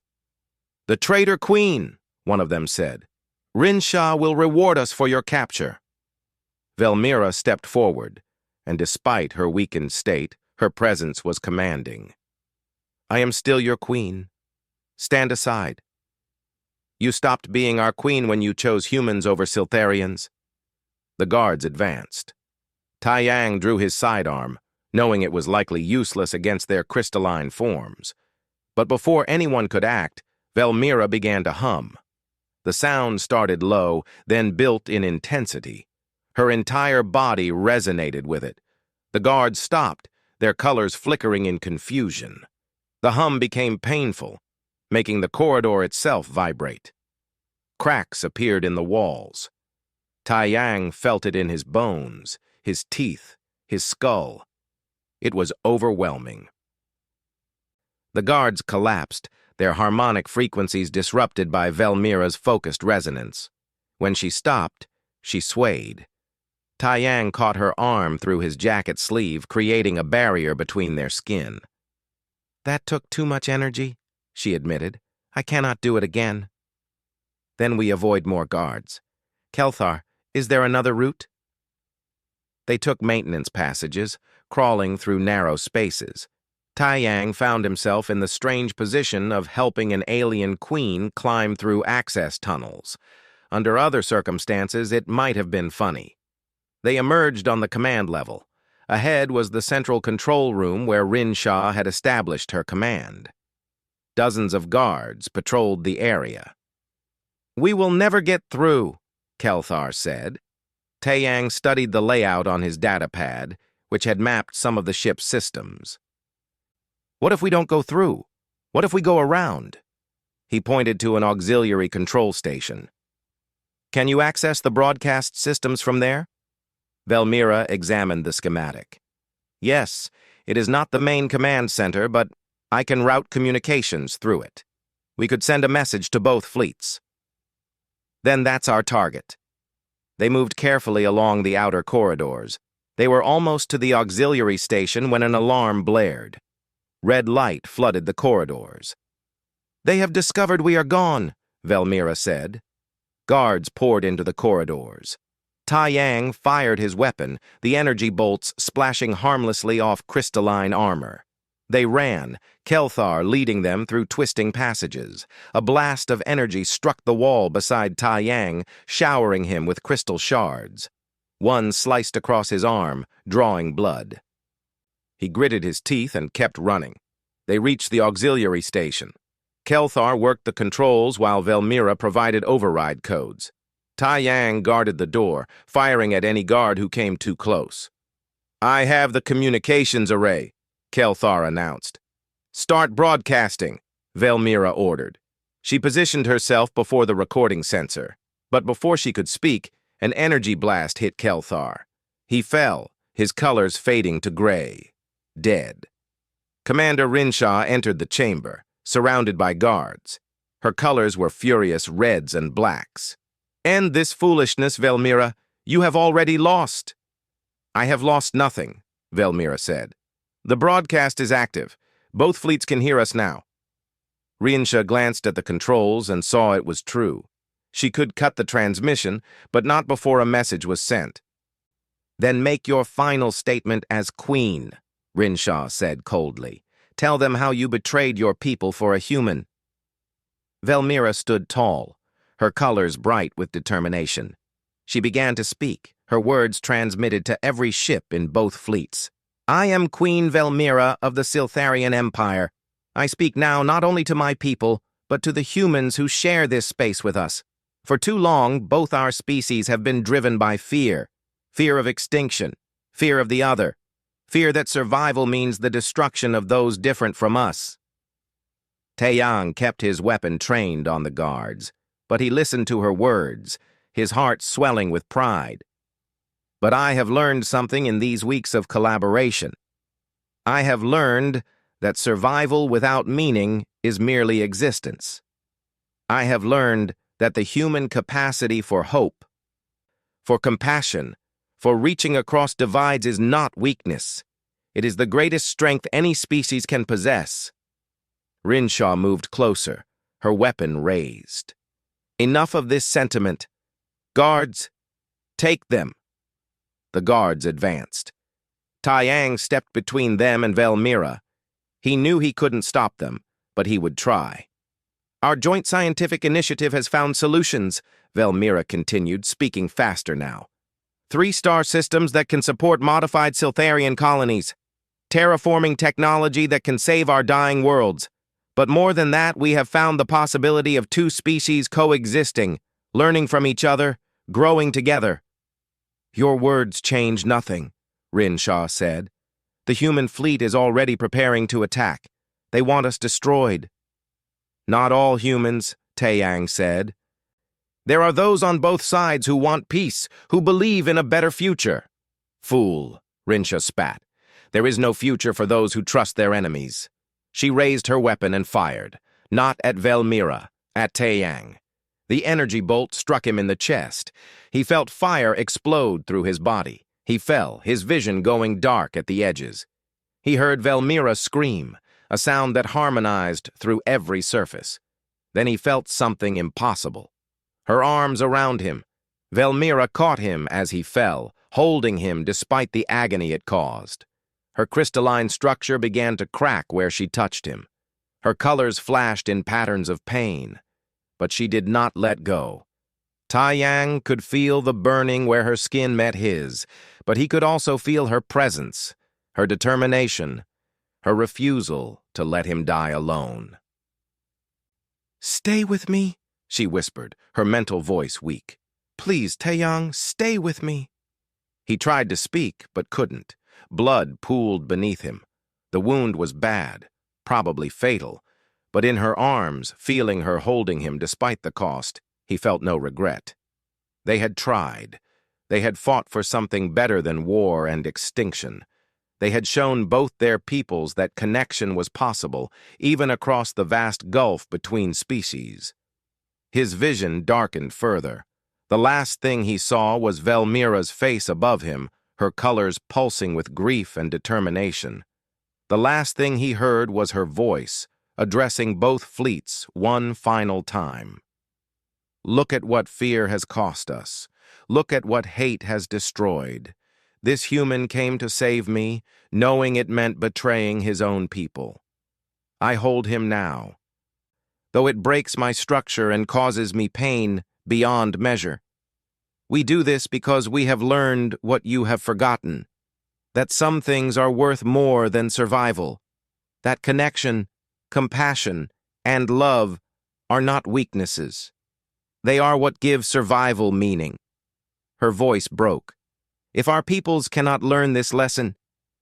"The traitor queen," one of them said. "Rinshaw will reward us for your capture." Velmira stepped forward, and despite her weakened state, her presence was commanding. "I am still your queen. Stand aside." "You stopped being our queen when you chose humans over Siltharians." The guards advanced. Taiyang drew his sidearm, knowing it was likely useless against their crystalline forms. But before anyone could act, Velmira began to hum. The sound started low, then built in intensity. Her entire body resonated with it. The guards stopped, their colors flickering in confusion. The hum became painful, making the corridor itself vibrate. Cracks appeared in the walls. Taiyang felt it in his bones, his teeth, his skull. It was overwhelming. The guards collapsed, their harmonic frequencies disrupted by Velmira's focused resonance. When she stopped, she swayed. Taiyang caught her arm through his jacket sleeve, creating a barrier between their skin. "That took too much energy," she admitted. "I cannot do it again." "Then we avoid more guards. Kelthar, is there another route?" They took maintenance passages, crawling through narrow spaces. Taiyang found himself in the strange position of helping an alien queen climb through access tunnels. Under other circumstances, it might have been funny. They emerged on the command level. Ahead was the central control room where Rinshaw had established her command. Dozens of guards patrolled the area. "We will never get through," Kelthar said. Taiyang studied the layout on his data pad, which had mapped some of the ship's systems. "What if we don't go through? What if we go around?" He pointed to an auxiliary control station. "Can you access the broadcast systems from there?" Velmira examined the schematic. "Yes, it is not the main command center, but I can route communications through it. We could send a message to both fleets." "Then that's our target." They moved carefully along the outer corridors. They were almost to the auxiliary station when an alarm blared. Red light flooded the corridors. "They have discovered we are gone," Velmira said. Guards poured into the corridors. Tai Yang fired his weapon, the energy bolts splashing harmlessly off crystalline armor. They ran, Kelthar leading them through twisting passages. A blast of energy struck the wall beside Tai Yang, showering him with crystal shards. One sliced across his arm, drawing blood. He gritted his teeth and kept running. They reached the auxiliary station. Kelthar worked the controls while Velmira provided override codes. Tai Yang guarded the door, firing at any guard who came too close. "I have the communications array," Kelthar announced. "Start broadcasting," Velmira ordered. She positioned herself before the recording sensor, but before she could speak, an energy blast hit Kelthar. He fell, his colors fading to gray. Dead. Commander Rinshaw entered the chamber, surrounded by guards. Her colors were furious reds and blacks. "End this foolishness, Velmira. You have already lost." "I have lost nothing," Velmira said. "The broadcast is active. Both fleets can hear us now." Rinshaw glanced at the controls and saw it was true. She could cut the transmission, but not before a message was sent. "Then make your final statement as queen," Rinshaw said coldly. "Tell them how you betrayed your people for a human." Velmira stood tall, her colors bright with determination. She began to speak, her words transmitted to every ship in both fleets. "I am Queen Velmira of the Siltharian Empire. I speak now not only to my people, but to the humans who share this space with us. For too long, both our species have been driven by fear. Fear of extinction, fear of the other, fear that survival means the destruction of those different from us." Taeyang kept his weapon trained on the guards, but he listened to her words, his heart swelling with pride. "But I have learned something in these weeks of collaboration. I have learned that survival without meaning is merely existence. I have learned that the human capacity for hope, for compassion, for reaching across divides is not weakness. It is the greatest strength any species can possess." Rinshaw moved closer, her weapon raised. "Enough of this sentiment. Guards, take them." The guards advanced. Taeyang stepped between them and Velmira. He knew he couldn't stop them, but he would try. "Our joint scientific initiative has found solutions," Velmira continued, speaking faster now. 3-star systems that can support modified Siltharian colonies. Terraforming technology that can save our dying worlds. But more than that, we have found the possibility of 2 species coexisting, learning from each other, growing together. "Your words change nothing," Rinshaw said. "The human fleet is already preparing to attack. They want us destroyed." "Not all humans," Taeyang said. "There are those on both sides who want peace, who believe in a better future." "Fool," Rinshaw spat. "There is no future for those who trust their enemies." She raised her weapon and fired, not at Velmira, at Taeyang. The energy bolt struck him in the chest. He felt fire explode through his body. He fell, his vision going dark at the edges. He heard Velmira scream, a sound that harmonized through every surface. Then he felt something impossible. Her arms around him. Velmira caught him as he fell, holding him despite the agony it caused. Her crystalline structure began to crack where she touched him. Her colors flashed in patterns of pain. But she did not let go. Taeyang could feel the burning where her skin met his, but he could also feel her presence, her determination, her refusal to let him die alone. "Stay with me," she whispered, her mental voice weak. "Please, Taeyang, stay with me." He tried to speak, but couldn't. Blood pooled beneath him. The wound was bad, probably fatal, but in her arms, feeling her holding him despite the cost, he felt no regret. They had tried. They had fought for something better than war and extinction. They had shown both their peoples that connection was possible, even across the vast gulf between species. His vision darkened further. The last thing he saw was Velmira's face above him, her colors pulsing with grief and determination. The last thing he heard was her voice, addressing both fleets one final time. "Look at what fear has cost us. Look at what hate has destroyed. This human came to save me, knowing it meant betraying his own people. I hold him now, though it breaks my structure and causes me pain beyond measure. We do this because we have learned what you have forgotten, that some things are worth more than survival, that connection, compassion, and love are not weaknesses. They are what give survival meaning. Her voice broke. If our peoples cannot learn this lesson,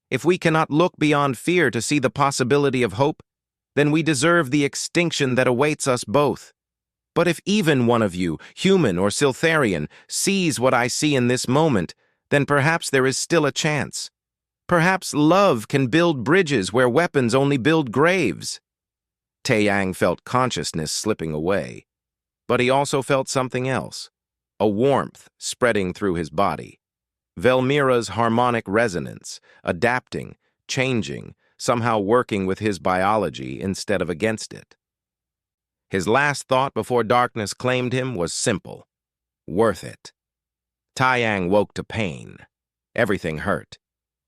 if we cannot look beyond fear to see the possibility of hope, then we deserve the extinction that awaits us both. But if even one of you, human or Siltharian, sees what I see in this moment, then perhaps there is still a chance. Perhaps love can build bridges where weapons only build graves. Taeyang felt consciousness slipping away, but he also felt something else, a warmth spreading through his body. Velmira's harmonic resonance, adapting, changing, somehow working with his biology instead of against it. His last thought before darkness claimed him was simple: worth it. Taeyang woke to pain. Everything hurt.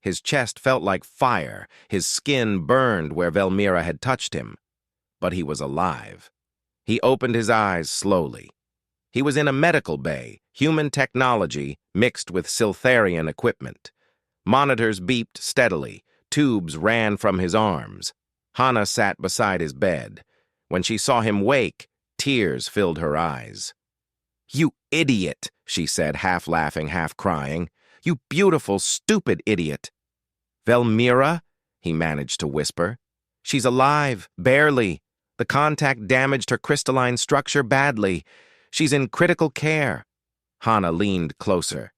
His chest felt like fire, his skin burned where Velmira had touched him. But he was alive. He opened his eyes slowly. He was in a medical bay, human technology mixed with Siltharian equipment. Monitors beeped steadily. Tubes ran from his arms. Hana sat beside his bed. When she saw him wake, tears filled her eyes. "You idiot," she said, half laughing, half crying. "You beautiful, stupid idiot." "Velmira?" he managed to whisper. "She's alive, barely. The contact damaged her crystalline structure badly. She's in critical care." Hana leaned closer.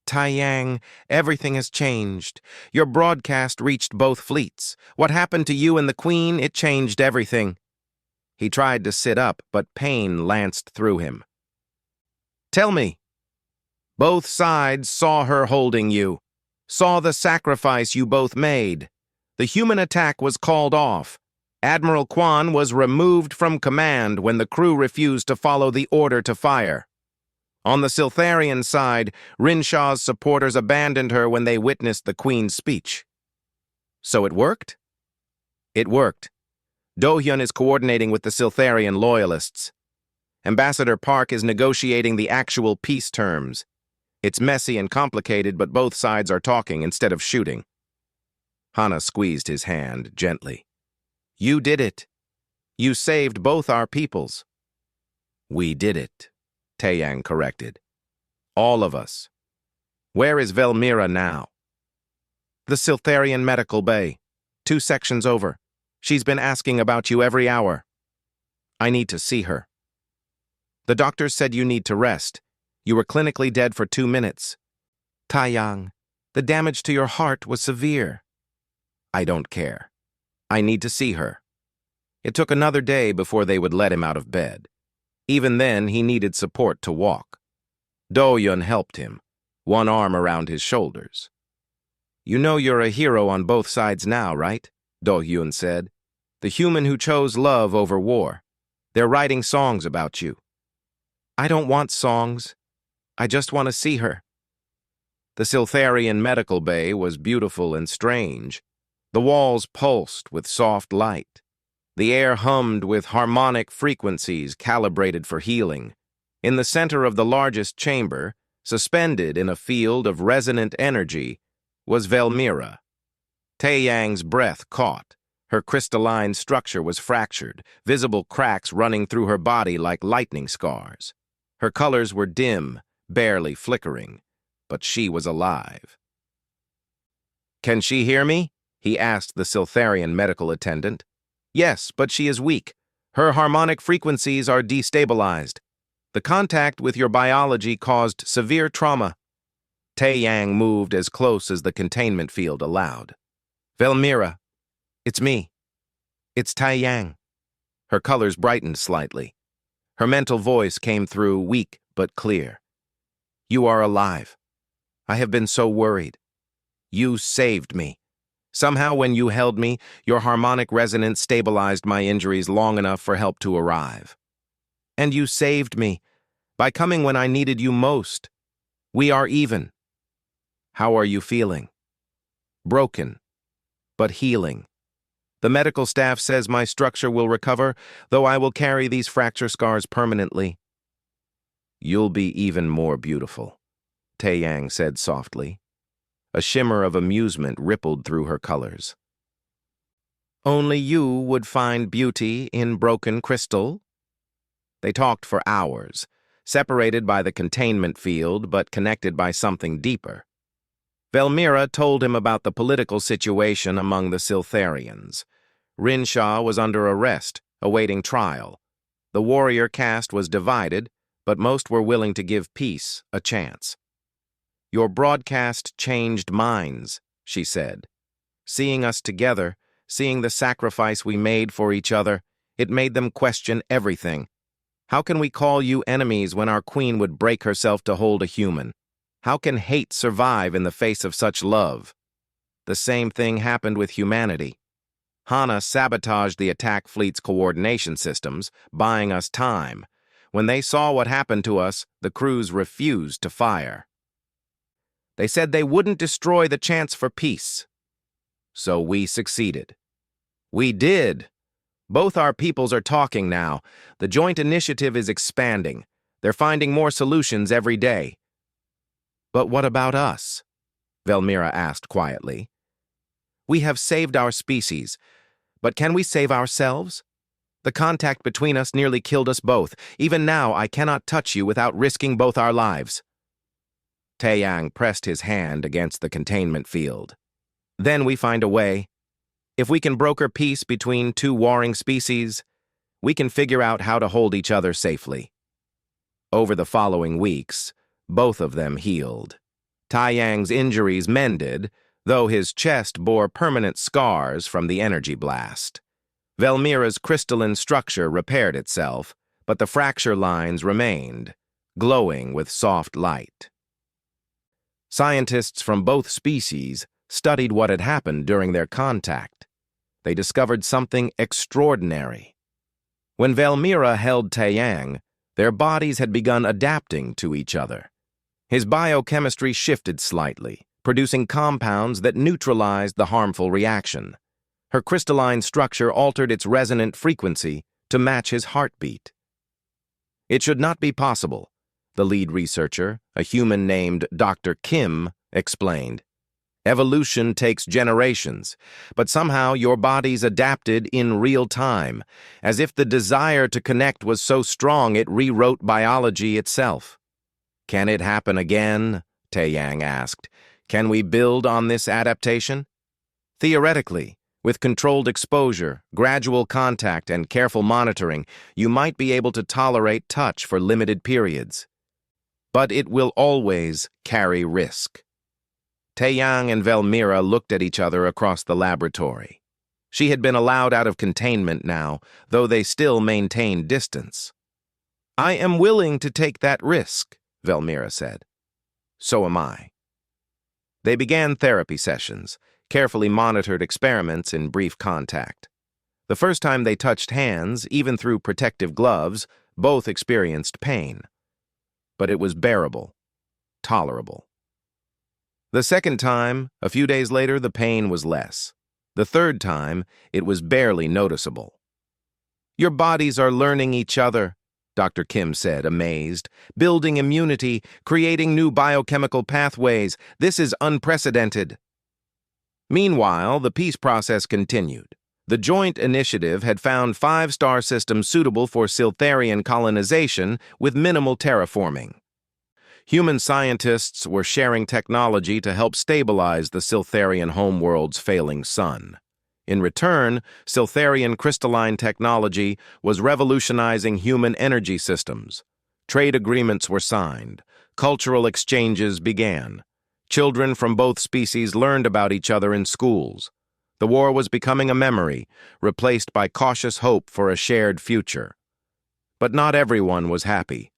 "Taeyang, everything has changed. Your broadcast reached both fleets. What happened to you and the Queen, it changed everything." He tried to sit up, but pain lanced through him. "Tell me." "Both sides saw her holding you, saw the sacrifice you both made. The human attack was called off. Admiral Quan was removed from command when the crew refused to follow the order to fire. On the Siltharian side, Rinshaw's supporters abandoned her when they witnessed the Queen's speech." "So it worked?" "It worked. Dohyun is coordinating with the Siltharian loyalists. Ambassador Park is negotiating the actual peace terms. It's messy and complicated, but both sides are talking instead of shooting." Hana squeezed his hand gently. "You did it. You saved both our peoples." "We did it," Taeyang corrected. "All of us. Where is Velmira now?" "The Siltharian Medical Bay, 2 sections over. She's been asking about you every hour." "I need to see her." "The doctors said you need to rest. You were clinically dead for 2 minutes." "Taeyang, the damage to your heart was severe." "I don't care. I need to see her." It took another day before they would let him out of bed. Even then, he needed support to walk. Dohyun helped him, one arm around his shoulders. "You know you're a hero on both sides now, right?" Dohyun said. "The human who chose love over war. They're writing songs about you." "I don't want songs. I just want to see her." The Siltharian medical bay was beautiful and strange. The walls pulsed with soft light. The air hummed with harmonic frequencies calibrated for healing. In the center of the largest chamber, suspended in a field of resonant energy, was Velmira. Taeyang's breath caught. Her crystalline structure was fractured, visible cracks running through her body like lightning scars. Her colors were dim, barely flickering, but she was alive. "Can she hear me?" he asked the Siltharian medical attendant. "Yes, but she is weak. Her harmonic frequencies are destabilized. The contact with your biology caused severe trauma." Taeyang moved as close as the containment field allowed. "Velmira, it's me. It's Taeyang." Her colors brightened slightly. Her mental voice came through, weak but clear. "You are alive. I have been so worried. You saved me. Somehow when you held me, your harmonic resonance stabilized my injuries long enough for help to arrive. And you saved me by coming when I needed you most. We are even. How are you feeling? Broken, but healing. The medical staff says my structure will recover, though I will carry these fracture scars permanently. You'll be even more beautiful, Taeyang said softly. A shimmer of amusement rippled through her colors. Only you would find beauty in broken crystal? They talked for hours, separated by the containment field but connected by something deeper. Velmira told him about the political situation among the Siltharians. Rinshaw was under arrest, awaiting trial. The warrior caste was divided, but most were willing to give peace a chance. Your broadcast changed minds, she said. Seeing us together, seeing the sacrifice we made for each other, it made them question everything. How can we call you enemies when our queen would break herself to hold a human? How can hate survive in the face of such love? The same thing happened with humanity. Hana sabotaged the attack fleet's coordination systems, buying us time. When they saw what happened to us, the crews refused to fire. They said they wouldn't destroy the chance for peace. So we succeeded. We did. Both our peoples are talking now. The joint initiative is expanding. They're finding more solutions every day. But what about us? Velmira asked quietly. We have saved our species, but can we save ourselves? The contact between us nearly killed us both. Even now, I cannot touch you without risking both our lives. Taeyang pressed his hand against the containment field. Then we find a way. If we can broker peace between two warring species, we can figure out how to hold each other safely. Over the following weeks, both of them healed. Taeyang's injuries mended, though his chest bore permanent scars from the energy blast. Velmira's crystalline structure repaired itself, but the fracture lines remained, glowing with soft light. Scientists from both species studied what had happened during their contact. They discovered something extraordinary. When Velmira held Taeyang, their bodies had begun adapting to each other. His biochemistry shifted slightly, producing compounds that neutralized the harmful reaction. Her crystalline structure altered its resonant frequency to match his heartbeat. It should not be possible, the lead researcher, a human named Dr. Kim, explained. Evolution takes generations, but somehow your bodies adapted in real time, as if the desire to connect was so strong it rewrote biology itself. Can it happen again? Taeyang asked. Can we build on this adaptation? Theoretically, with controlled exposure, gradual contact, and careful monitoring, you might be able to tolerate touch for limited periods. But it will always carry risk. Taeyang and Velmira looked at each other across the laboratory. She had been allowed out of containment now, though they still maintained distance. I am willing to take that risk, Velmira said. So am I. They began therapy sessions, carefully monitored experiments in brief contact. The first time they touched hands, even through protective gloves, both experienced pain. But it was bearable, tolerable. The second time, a few days later, the pain was less. The third time, it was barely noticeable. Your bodies are learning each other, Dr. Kim said, amazed. Building immunity, creating new biochemical pathways. This is unprecedented. Meanwhile, the peace process continued. The joint initiative had found 5-star systems suitable for Siltharian colonization with minimal terraforming. Human scientists were sharing technology to help stabilize the Siltharian homeworld's failing sun. In return, Siltharian crystalline technology was revolutionizing human energy systems. Trade agreements were signed. Cultural exchanges began. Children from both species learned about each other in schools. The war was becoming a memory, replaced by cautious hope for a shared future. But not everyone was happy.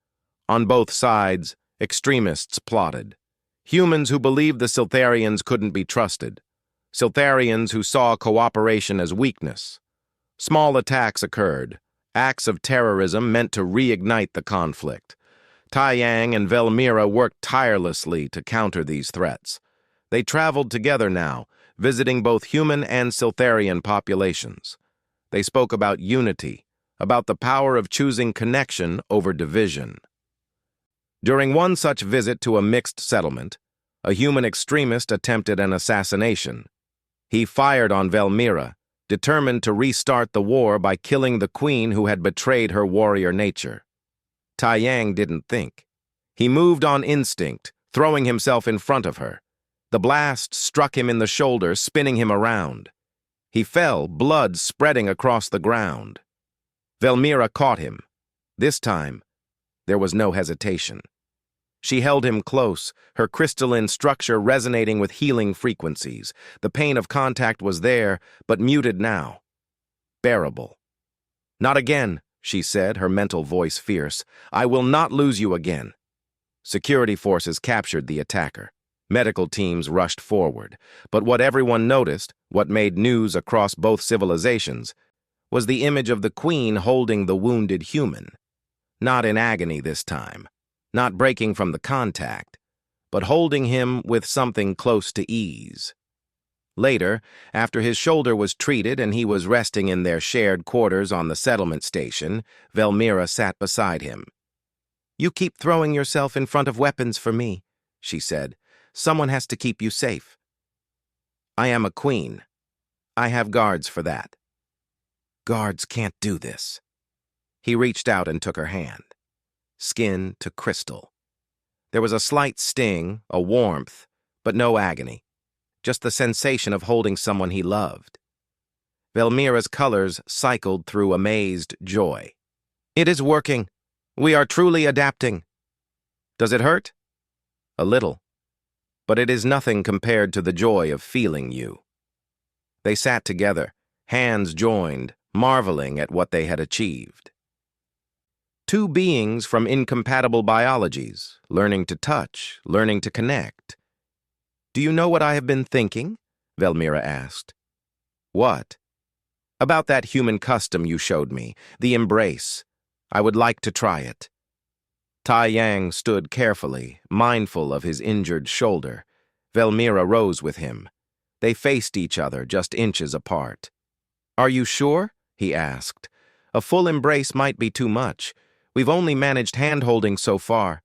On both sides, extremists plotted. Humans who believed the Siltharians couldn't be trusted. Siltharians who saw cooperation as weakness. Small attacks occurred, acts of terrorism meant to reignite the conflict. Taiyang and Velmira worked tirelessly to counter these threats. They traveled together now, visiting both human and Siltharian populations. They spoke about unity, about the power of choosing connection over division. During one such visit to a mixed settlement, a human extremist attempted an assassination. He fired on Velmira, determined to restart the war by killing the queen who had betrayed her warrior nature. Taiyang didn't think. He moved on instinct, throwing himself in front of her. The blast struck him in the shoulder, spinning him around. He fell, blood spreading across the ground. Velmira caught him. This time, there was no hesitation. She held him close, her crystalline structure resonating with healing frequencies. The pain of contact was there, but muted now. Bearable. "Not again," she said, her mental voice fierce. "I will not lose you again." Security forces captured the attacker. Medical teams rushed forward. But what everyone noticed, what made news across both civilizations, was the image of the queen holding the wounded human. Not in agony this time, not breaking from the contact, but holding him with something close to ease. Later, after his shoulder was treated and he was resting in their shared quarters on the settlement station, Velmira sat beside him. "You keep throwing yourself in front of weapons for me," she said. "Someone has to keep you safe." "I am a queen. I have guards for that." "Guards can't do this." He reached out and took her hand. Skin to crystal. There was a slight sting, a warmth, but no agony. Just the sensation of holding someone he loved. Velmira's colors cycled through amazed joy. "It is working. We are truly adapting." "Does it hurt?" "A little. But it is nothing compared to the joy of feeling you." They sat together, hands joined, marveling at what they had achieved. Two beings from incompatible biologies, learning to touch, learning to connect. "Do you know what I have been thinking?" Velmira asked. "What?" "About that human custom you showed me, the embrace. I would like to try it." Taiyang stood carefully, mindful of his injured shoulder. Velmira rose with him. They faced each other, just inches apart. "Are you sure?" he asked. "A full embrace might be too much. We've only managed hand-holding so far."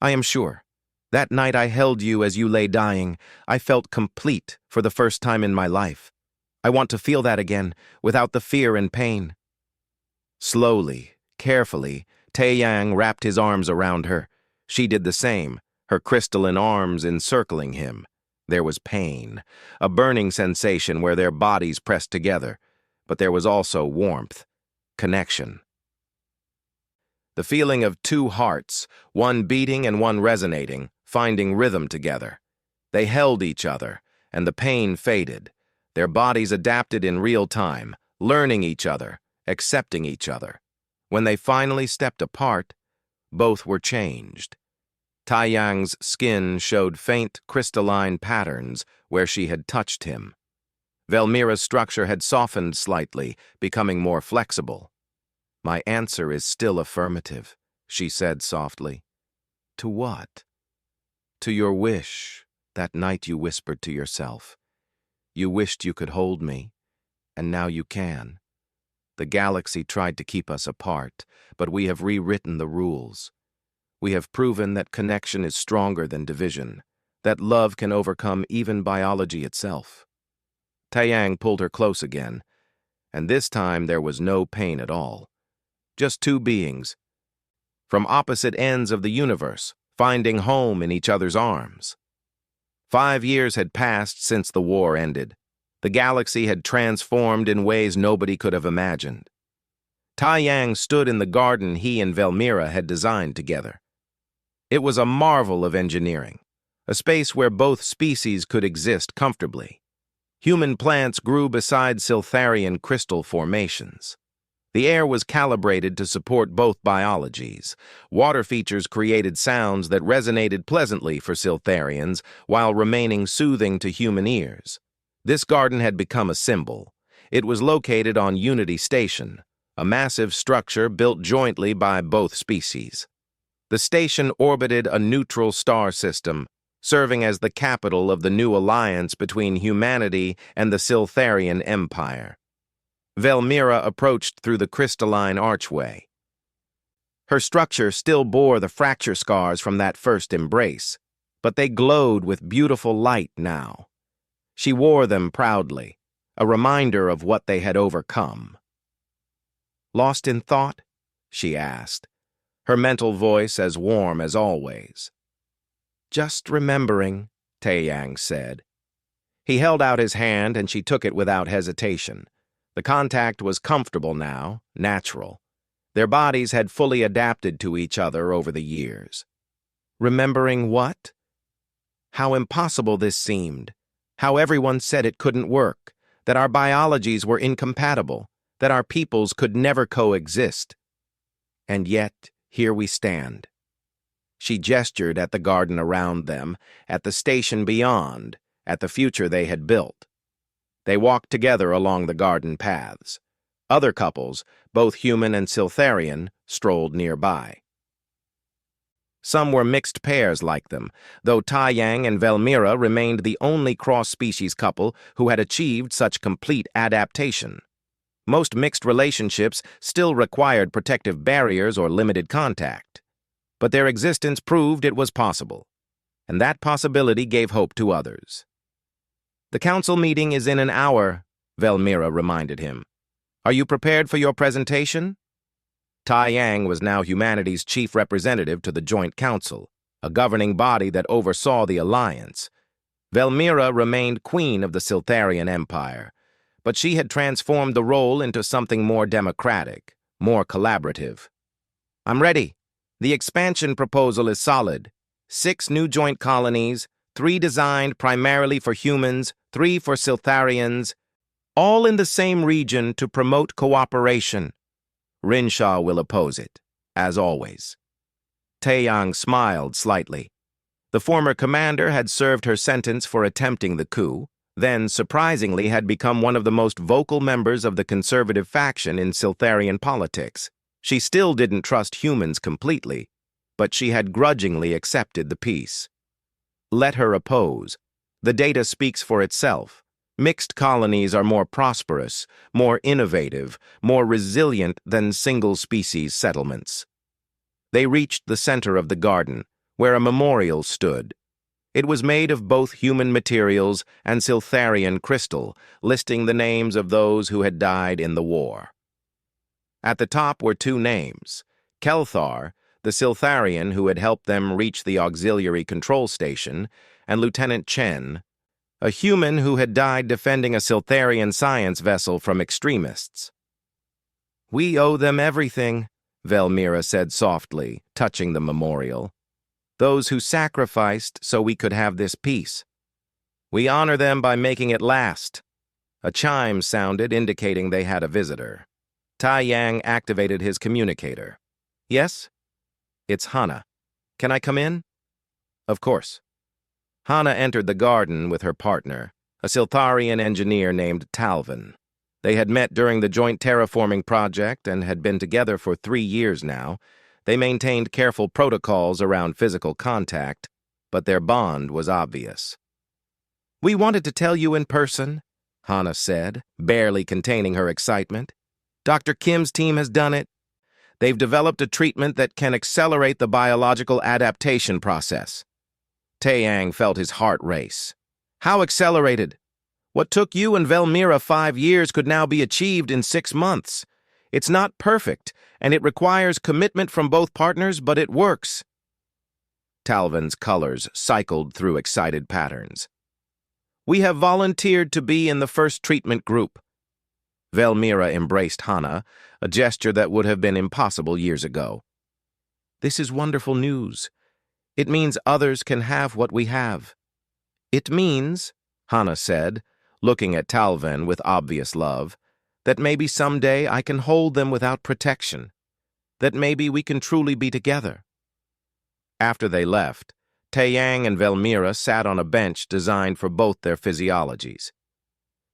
"I am sure. That night I held you as you lay dying. I felt complete for the first time in my life. I want to feel that again, without the fear and pain." Slowly, carefully, Taiyang wrapped his arms around her. She did the same, her crystalline arms encircling him. There was pain, a burning sensation where their bodies pressed together, but there was also warmth, connection. The feeling of two hearts, one beating and one resonating, finding rhythm together. They held each other, and the pain faded. Their bodies adapted in real time, learning each other, accepting each other. When they finally stepped apart, both were changed. Taiyang's skin showed faint crystalline patterns where she had touched him. Velmira's structure had softened slightly, becoming more flexible. "My answer is still affirmative," she said softly. "To what?" "To your wish, that night you whispered to yourself. You wished you could hold me, and now you can. The galaxy tried to keep us apart, but we have rewritten the rules. We have proven that connection is stronger than division, that love can overcome even biology itself." Taiyang pulled her close again, and this time there was no pain at all. Just two beings, from opposite ends of the universe, finding home in each other's arms. 5 years had passed since the war ended. The galaxy had transformed in ways nobody could have imagined. Taiyang stood in the garden he and Velmira had designed together. It was a marvel of engineering, a space where both species could exist comfortably. Human plants grew beside Siltharian crystal formations. The air was calibrated to support both biologies. Water features created sounds that resonated pleasantly for Siltharians while remaining soothing to human ears. This garden had become a symbol. It was located on Unity Station, a massive structure built jointly by both species. The station orbited a neutral star system, serving as the capital of the new alliance between humanity and the Siltharian Empire. Velmira approached through the crystalline archway. Her structure still bore the fracture scars from that first embrace, but they glowed with beautiful light now. She wore them proudly, a reminder of what they had overcome. "Lost in thought?" she asked, her mental voice as warm as always. "Just remembering," Taeyang said. He held out his hand and she took it without hesitation. The contact was comfortable now, natural. Their bodies had fully adapted to each other over the years. Remembering what? How impossible this seemed. How everyone said it couldn't work, that our biologies were incompatible, that our peoples could never coexist. And yet, here we stand. She gestured at the garden around them, at the station beyond, at the future they had built. They walked together along the garden paths. Other couples, both human and Siltharian, strolled nearby. Some were mixed pairs like them, though Taeyang and Velmira remained the only cross-species couple who had achieved such complete adaptation. Most mixed relationships still required protective barriers or limited contact. But their existence proved it was possible, and that possibility gave hope to others. "The council meeting is in an hour," Velmira reminded him. "Are you prepared for your presentation?" Taeyang was now humanity's chief representative to the Joint Council, a governing body that oversaw the alliance. Velmira remained queen of the Siltharian Empire, but she had transformed the role into something more democratic, more collaborative. "I'm ready. The expansion proposal is solid. 6 new joint colonies, 3 designed primarily for humans, 3 for Siltharians, all in the same region to promote cooperation. Rinshaw will oppose it, as always." Taeyang smiled slightly. The former commander had served her sentence for attempting the coup, then, surprisingly, had become one of the most vocal members of the conservative faction in Siltharian politics. She still didn't trust humans completely, but she had grudgingly accepted the peace. Let her oppose. The data speaks for itself. Mixed colonies are more prosperous, more innovative, more resilient than single-species settlements. They reached the center of the garden, where a memorial stood. It was made of both human materials and Siltharian crystal, listing the names of those who had died in the war. At the top were 2 names: Kelthar, the Siltharian who had helped them reach the auxiliary control station, and Lieutenant Chen, a human who had died defending a Siltharian science vessel from extremists. "We owe them everything," Velmira said softly, touching the memorial. "Those who sacrificed so we could have this peace. We honor them by making it last." A chime sounded, indicating they had a visitor. Taeyang activated his communicator. "Yes?" "It's Hana. Can I come in?" "Of course." Hana entered the garden with her partner, a Siltharian engineer named Talvin. They had met during the joint terraforming project and had been together for 3 years now. They maintained careful protocols around physical contact, but their bond was obvious. "We wanted to tell you in person," Hana said, barely containing her excitement. "Dr. Kim's team has done it. They've developed a treatment that can accelerate the biological adaptation process." Taeyang felt his heart race. "How accelerated? What took you and Velmira 5 years could now be achieved in 6 months. It's not perfect, and it requires commitment from both partners, but it works." Talvin's colors cycled through excited patterns. "We have volunteered to be in the first treatment group." Velmira embraced Hana, a gesture that would have been impossible years ago. "This is wonderful news. It means others can have what we have." "It means," Hana said, looking at Talvin with obvious love, "that maybe someday I can hold them without protection. That maybe we can truly be together." After they left, Taeyang and Velmira sat on a bench designed for both their physiologies.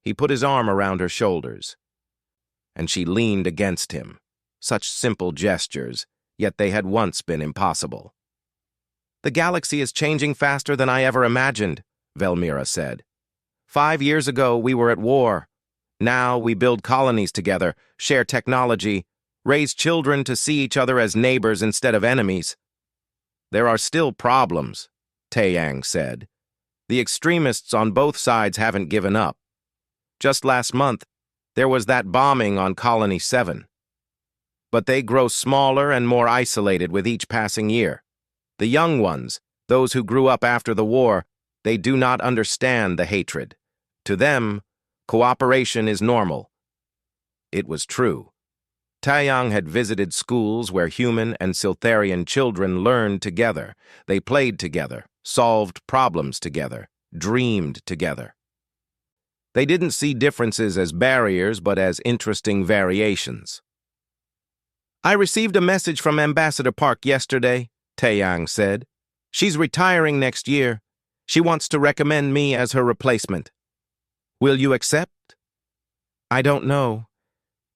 He put his arm around her shoulders, and she leaned against him. Such simple gestures, yet they had once been impossible. "The galaxy is changing faster than I ever imagined," Velmira said. "5 years ago, we were at war. Now we build colonies together, share technology, raise children to see each other as neighbors instead of enemies." "There are still problems," Taeyang said. "The extremists on both sides haven't given up. Just last month, there was that bombing on Colony 7. But they grow smaller and more isolated with each passing year. The young ones, those who grew up after the war, they do not understand the hatred. To them, cooperation is normal." It was true. Taeyang had visited schools where human and Siltharian children learned together. They played together, solved problems together, dreamed together. They didn't see differences as barriers, but as interesting variations. "I received a message from Ambassador Park yesterday," Taeyang said. "She's retiring next year. She wants to recommend me as her replacement. Will you accept?" "I don't know.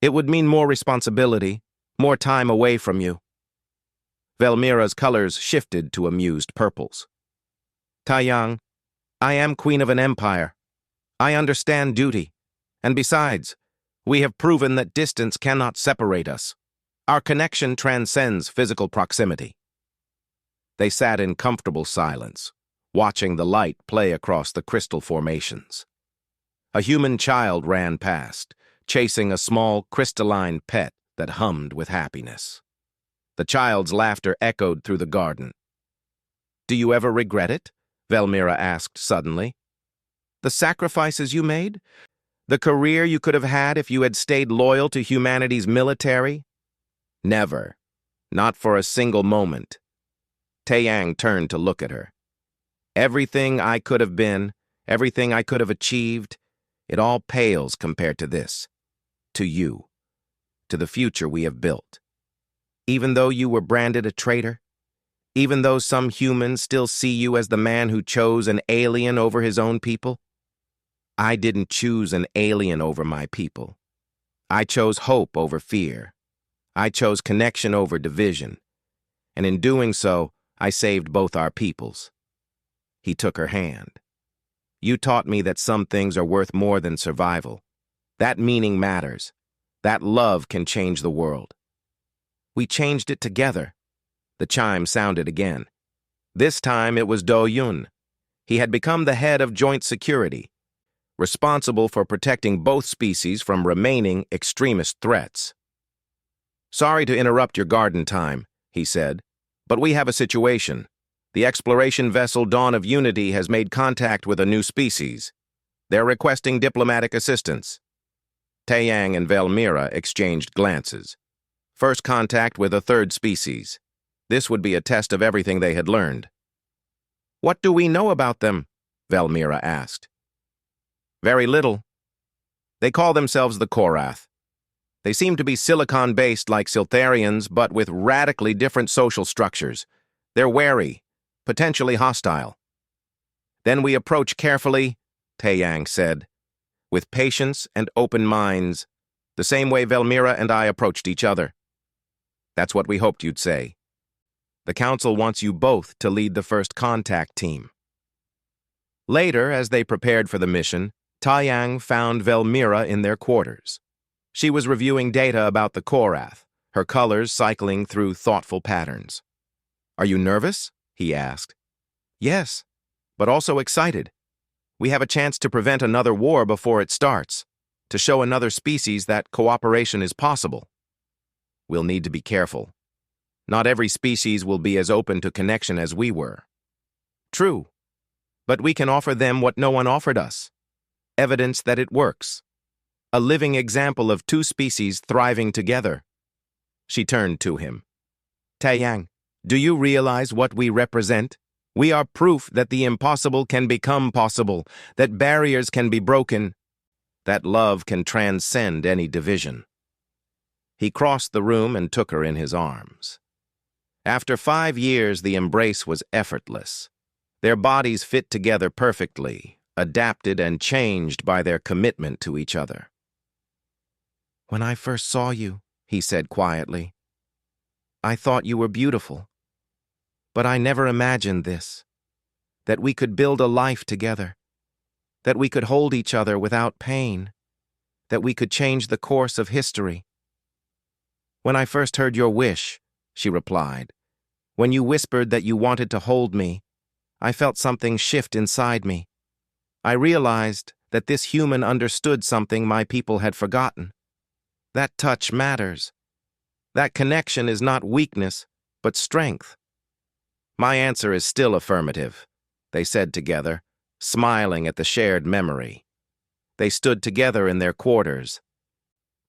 It would mean more responsibility, more time away from you." Velmira's colors shifted to amused purples. "Taeyang, I am queen of an empire. I understand duty. And besides, we have proven that distance cannot separate us. Our connection transcends physical proximity." They sat in comfortable silence, watching the light play across the crystal formations. A human child ran past, chasing a small crystalline pet that hummed with happiness. The child's laughter echoed through the garden. "Do you ever regret it?" Velmira asked suddenly. "The sacrifices you made? The career you could have had if you had stayed loyal to humanity's military?" "Never. Not for a single moment." Taeyang turned to look at her. "Everything I could have been, everything I could have achieved, it all pales compared to this. To you. To the future we have built. Even though you were branded a traitor, even though some humans still see you as the man who chose an alien over his own people, I didn't choose an alien over my people. I chose hope over fear. I chose connection over division. And in doing so, I saved both our peoples." He took her hand. "You taught me that some things are worth more than survival. That meaning matters. That love can change the world." "We changed it together." The chime sounded again. This time it was Do Yun. He had become the head of joint security, responsible for protecting both species from remaining extremist threats. "Sorry to interrupt your garden time," he said, "but we have a situation. The exploration vessel Dawn of Unity has made contact with a new species. They're requesting diplomatic assistance." Taeyang and Velmira exchanged glances. First contact with a third species. This would be a test of everything they had learned. "What do we know about them?" Velmira asked. "Very little. They call themselves the Korath. They seem to be silicon-based like Siltharians, but with radically different social structures. They're wary, potentially hostile." "Then we approach carefully," Taeyang said, "with patience and open minds, the same way Velmira and I approached each other." "That's what we hoped you'd say. The Council wants you both to lead the first contact team." Later, as they prepared for the mission, Taeyang found Velmira in their quarters. She was reviewing data about the Korath, her colors cycling through thoughtful patterns. "Are you nervous?" he asked. "Yes, but also excited. We have a chance to prevent another war before it starts, to show another species that cooperation is possible. We'll need to be careful. Not every species will be as open to connection as we were." "True, but we can offer them what no one offered us. Evidence that it works. A living example of two species thriving together." She turned to him. "Taeyang, do you realize what we represent? We are proof that the impossible can become possible, that barriers can be broken, that love can transcend any division." He crossed the room and took her in his arms. After 5 years, the embrace was effortless. Their bodies fit together perfectly, adapted and changed by their commitment to each other. "When I first saw you," he said quietly, I thought you were beautiful. But I never imagined this, that we could build a life together, that we could hold each other without pain, that we could change the course of history. When I first heard your wish, she replied, when you whispered that you wanted to hold me, I felt something shift inside me. I realized that this human understood something my people had forgotten. That touch matters. That connection is not weakness, but strength. My answer is still affirmative, they said together, smiling at the shared memory. They stood together in their quarters.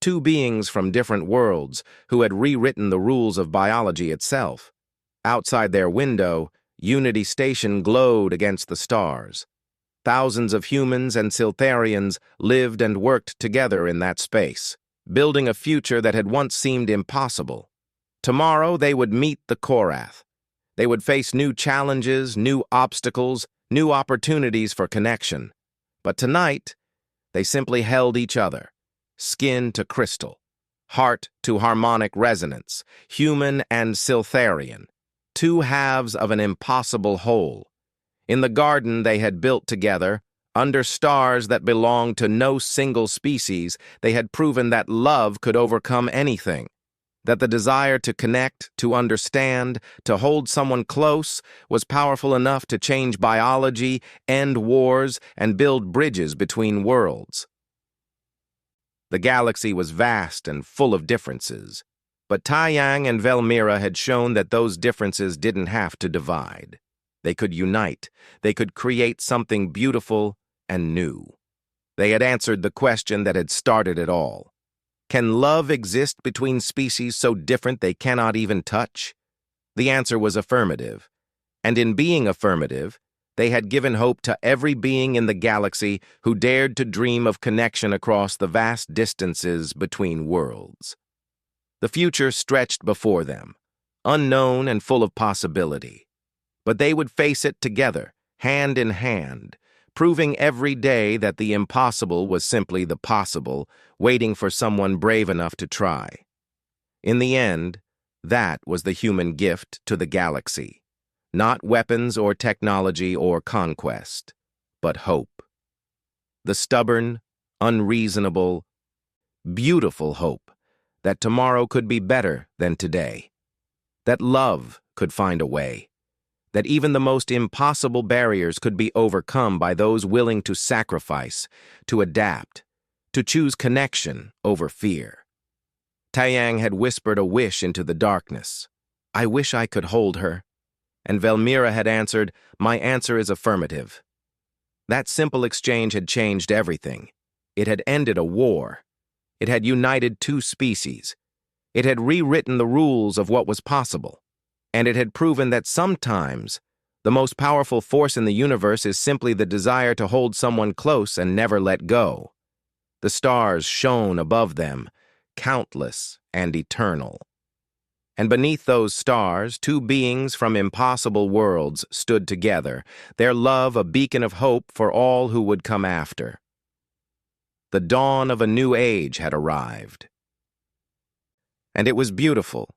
Two beings from different worlds who had rewritten the rules of biology itself. Outside their window, Unity Station glowed against the stars. Thousands of humans and Siltharians lived and worked together in that space, building a future that had once seemed impossible. Tomorrow they would meet the Korath. They would face new challenges, new obstacles, new opportunities for connection. But tonight, they simply held each other, skin to crystal, heart to harmonic resonance, human and Siltharian, two halves of an impossible whole. In the garden they had built together, under stars that belonged to no single species, they had proven that love could overcome anything, that the desire to connect, to understand, to hold someone close was powerful enough to change biology, end wars, and build bridges between worlds. The galaxy was vast and full of differences, but Taiyang and Velmira had shown that those differences didn't have to divide. They could unite. They could create something beautiful and new. They had answered the question that had started it all. Can love exist between species so different they cannot even touch? The answer was affirmative. And in being affirmative, they had given hope to every being in the galaxy who dared to dream of connection across the vast distances between worlds. The future stretched before them, unknown and full of possibility. But they would face it together, hand in hand, proving every day that the impossible was simply the possible, waiting for someone brave enough to try. In the end, that was the human gift to the galaxy. Not weapons or technology or conquest, but hope. The stubborn, unreasonable, beautiful hope that tomorrow could be better than today. That love could find a way. That even the most impossible barriers could be overcome by those willing to sacrifice, to adapt, to choose connection over fear. Taiyang had whispered a wish into the darkness. I wish I could hold her. And Velmira had answered, my answer is affirmative. That simple exchange had changed everything. It had ended a war. It had united two species. It had rewritten the rules of what was possible. And it had proven that sometimes the most powerful force in the universe is simply the desire to hold someone close and never let go. The stars shone above them, countless and eternal. And beneath those stars, two beings from impossible worlds stood together, their love a beacon of hope for all who would come after. The dawn of a new age had arrived. And it was beautiful,